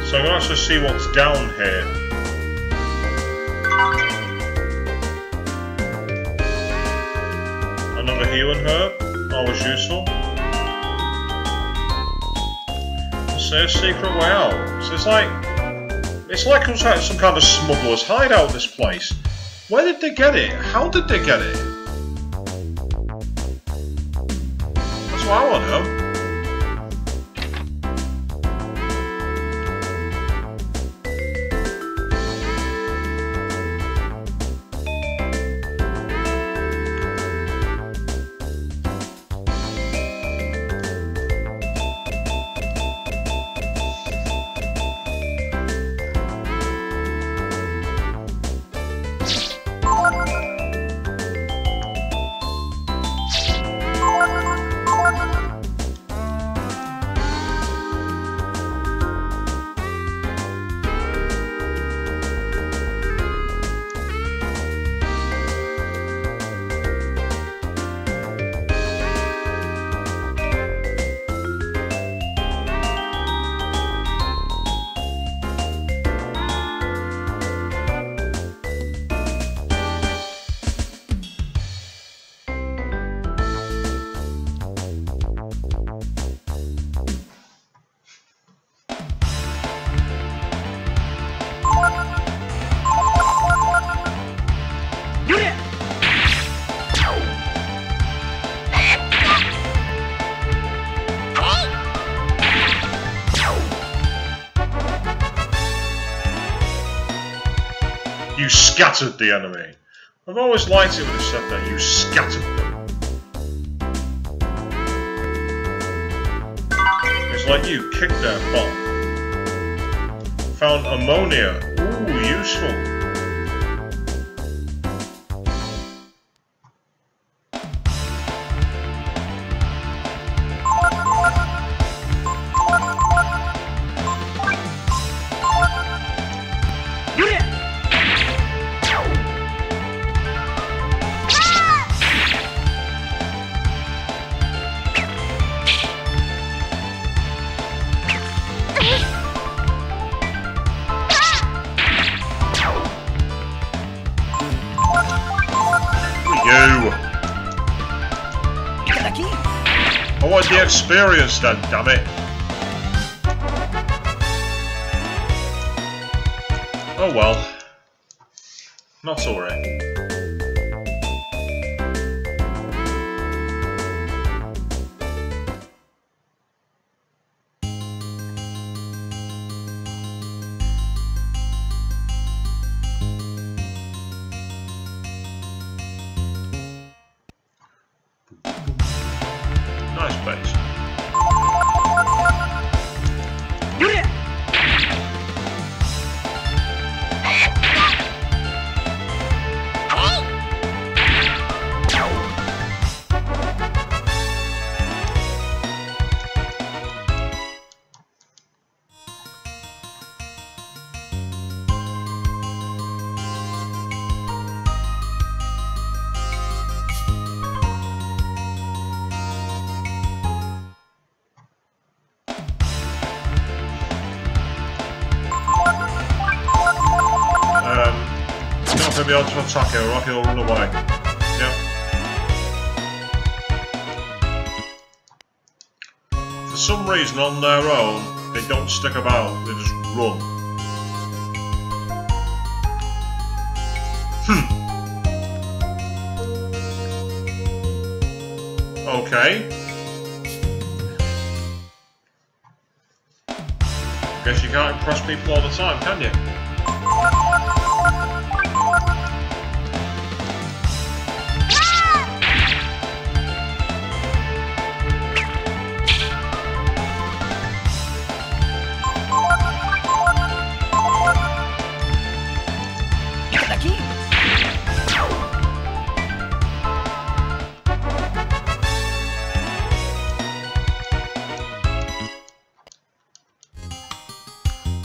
So I'm going to actually see what's down here. Another healing herb, always useful. It's a secret way out. So it's like some kind of smuggler's hideout, this place. Where did they get it? How did they get it? That's what I want to know. scattered the enemy. I've always liked it when it said that, you scattered them. It's like you kicked their butt. Found ammonia. Ooh, useful. I want the experience then, damn it. Oh well. Not to worry. Nice base. Not going to be able to attack it, or Rocky will run away. Yep. For some reason, on their own, they don't stick about, they just run. Okay. Guess you can't impress people all the time, can you?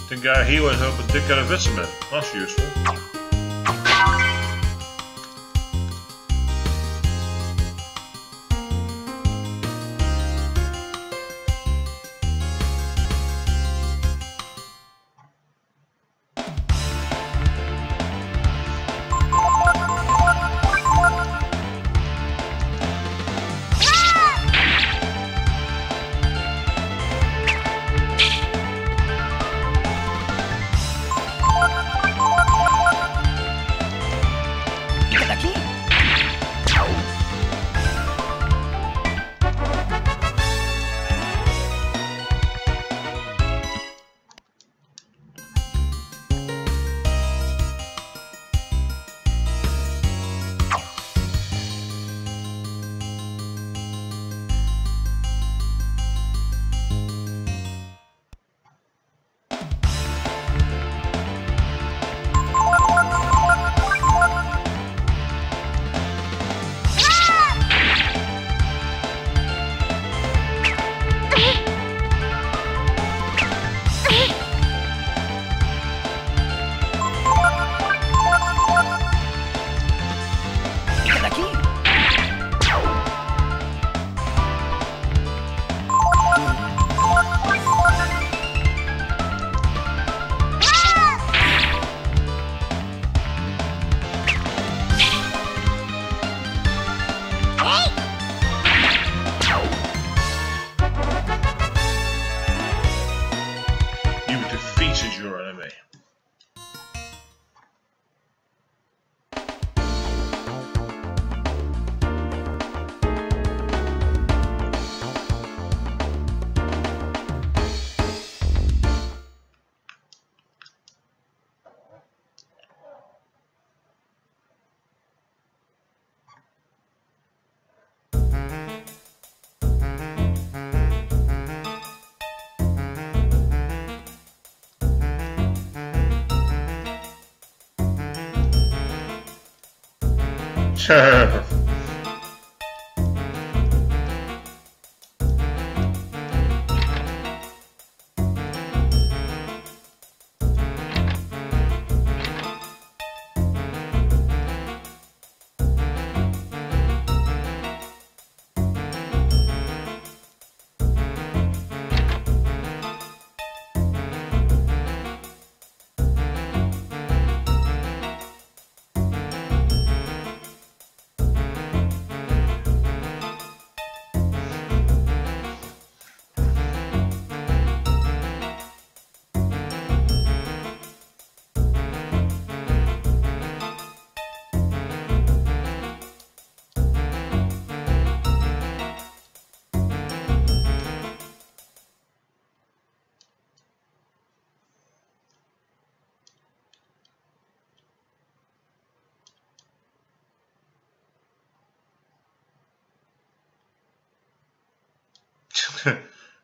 Didn't get a healing herb, but did get a vitamin. That's useful.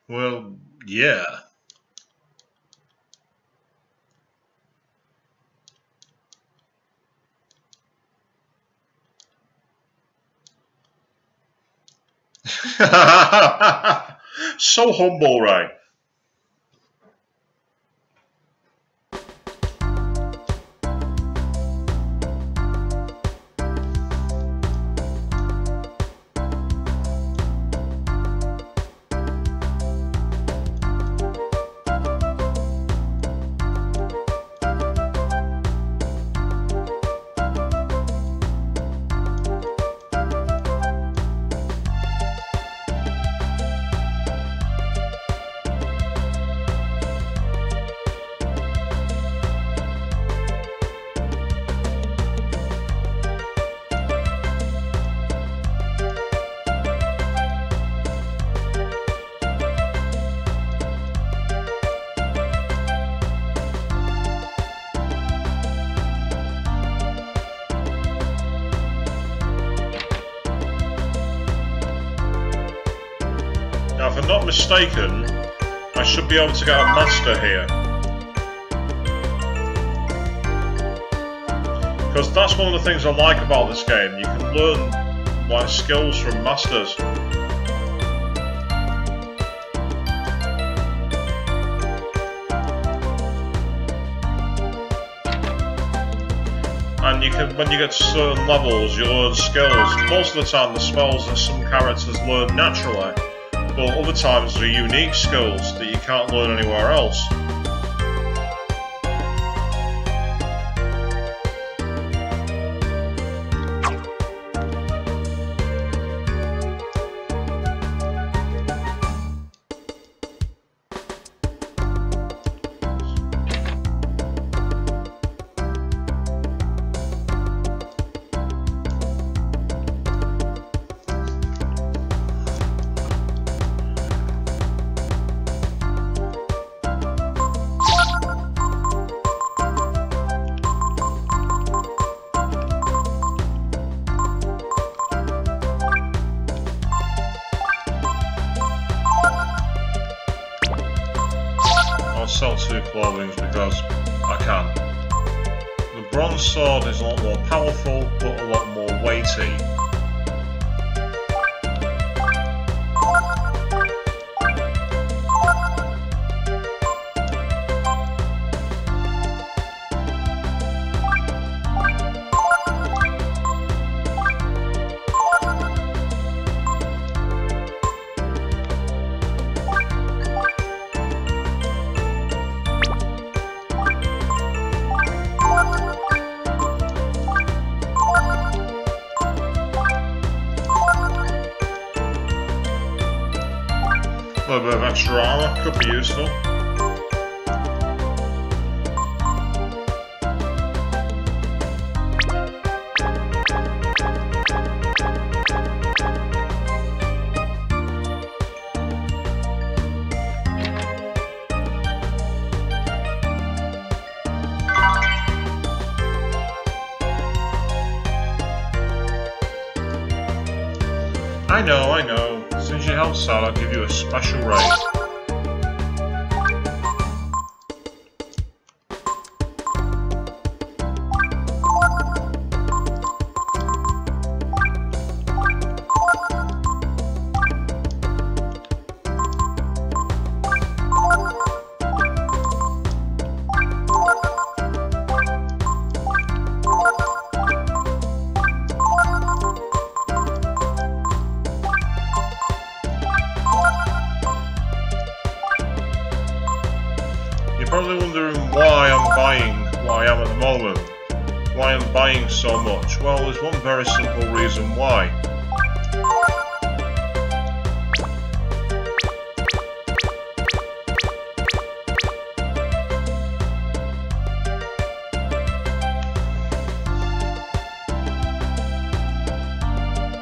Well, yeah. So humble, Ray. Now, if I'm not mistaken, I should be able to get a master here. Because that's one of the things I like about this game. You can learn like skills from masters. And you can, when you get to certain levels, you learn skills. Most of the time, the spells that some characters learn naturally. But other times there are unique skills that you can't learn anywhere else. Sell 2 clothings because I can. The bronze sword is a lot more powerful but a lot more weighty. A little bit of extra armor could be useful. I know. Since you helped Sal, I'll give you a special rate. probably wondering why I'm buying what I am at the moment. Why I'm buying so much? Well, there's one very simple reason why.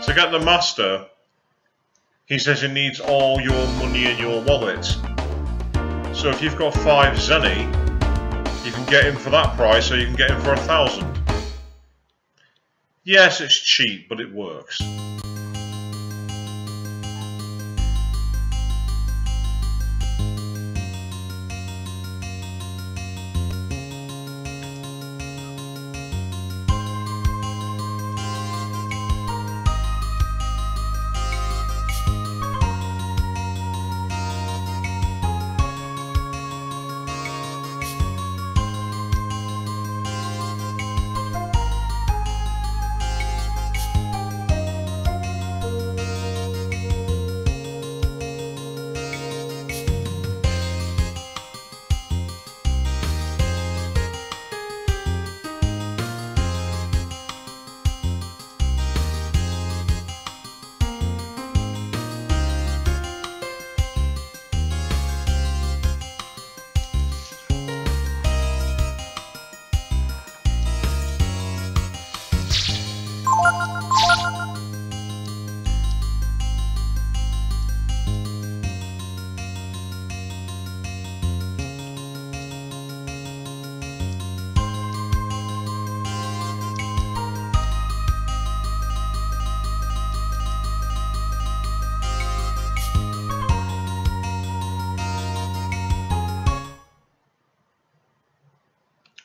To get the master, he says he needs all your money in your wallet. So if you've got 5 zenny, you can get him for that price, or you can get him for 1,000. Yes, it's cheap, but it works.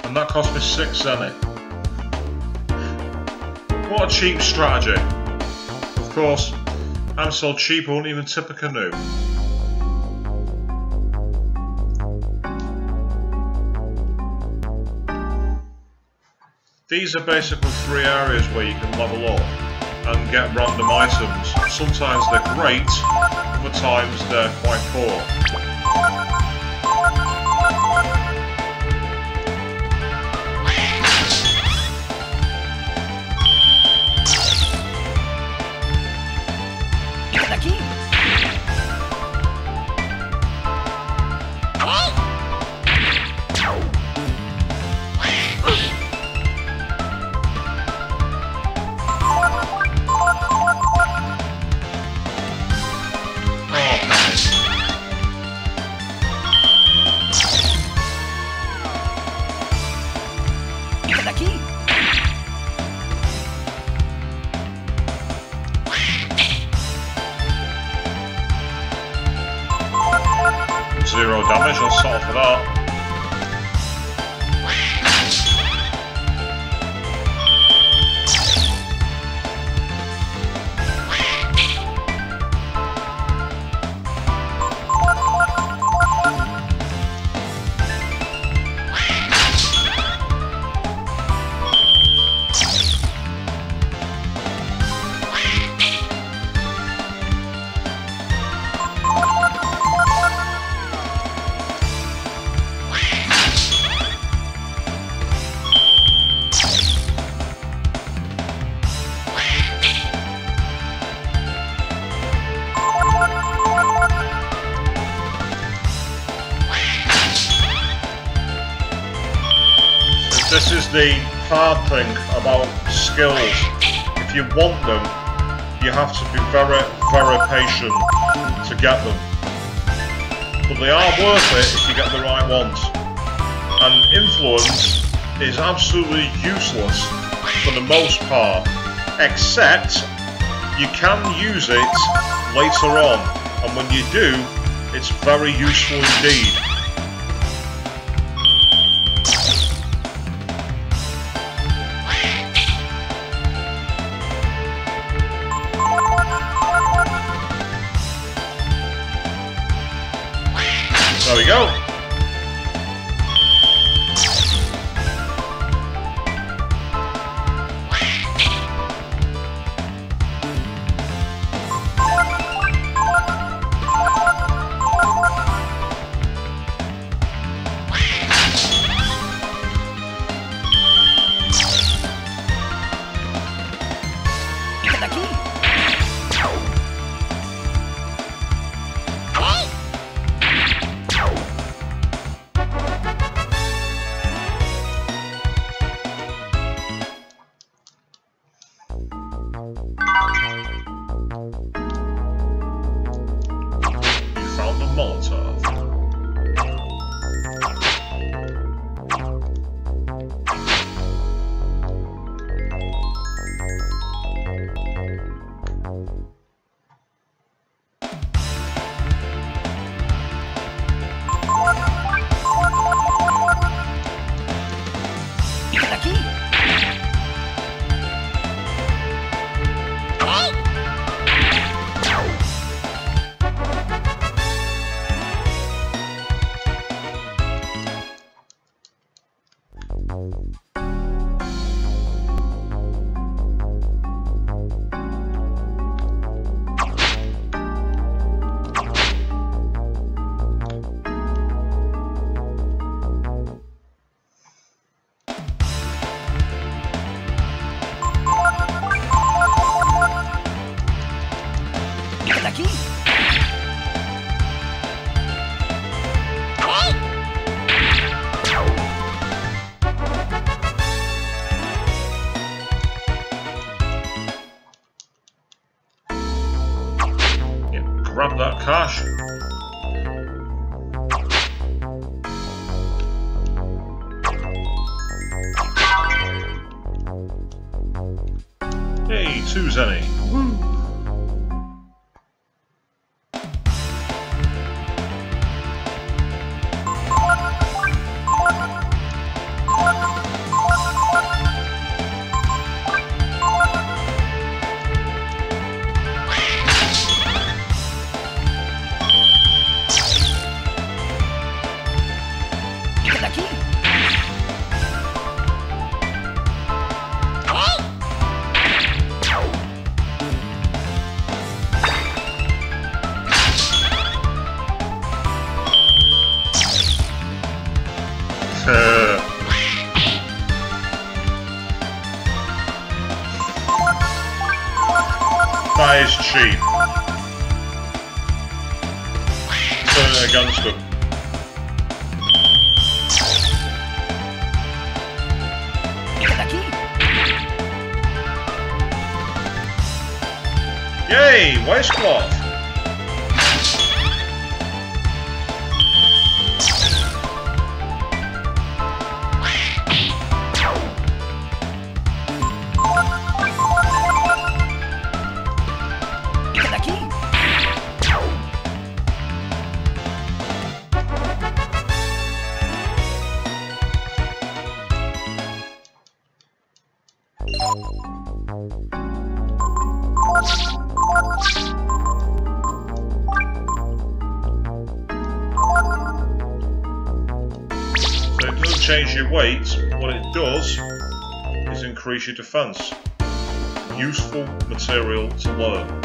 And that cost me 6 zenny. What a cheap strategy. Of course, I'm so cheap I won't even tip a canoe. These are basically 3 areas where you can level up and get random items. Sometimes they're great, other times they're quite poor. Zero damage, I'll settle for that. This is the hard thing about skills. If you want them, you have to be very, very patient to get them. But they are worth it if you get the right ones. And influence is absolutely useless for the most part, except you can use it later on. And when you do, it's very useful indeed. There we go. Molotov. Grab that cash. Hey, 2 zenny. Woo! That is cheap. Turn it against him. Yay! Waistcloth! So it doesn't change your weight, what it does is increase your defense. Useful material to learn.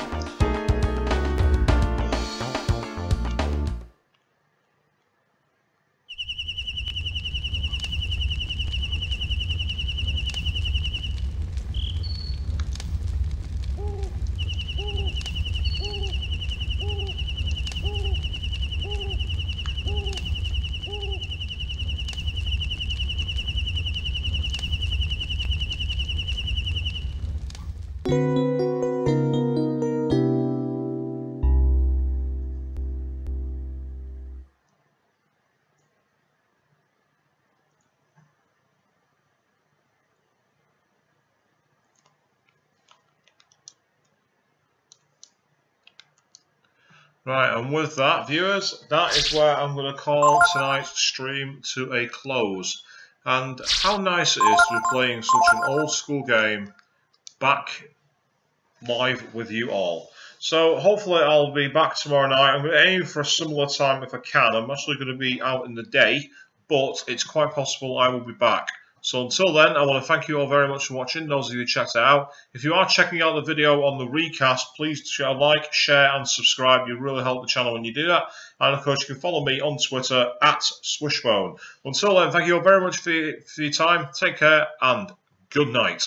Right, and with that, viewers, that is where I'm going to call tonight's stream to a close. And how nice it is to be playing such an old school game back live with you all. So hopefully I'll be back tomorrow night. I'm going to aim for a similar time if I can. I'm actually going to be out in the day, but it's quite possible I will be back. So until then, I want to thank you all very much for watching, those of you who checked it out. If you are checking out the video on the recast, please like, share and subscribe. You really help the channel when you do that. And of course, you can follow me on Twitter @swishbone. Until then, thank you all very much for your time. Take care and good night.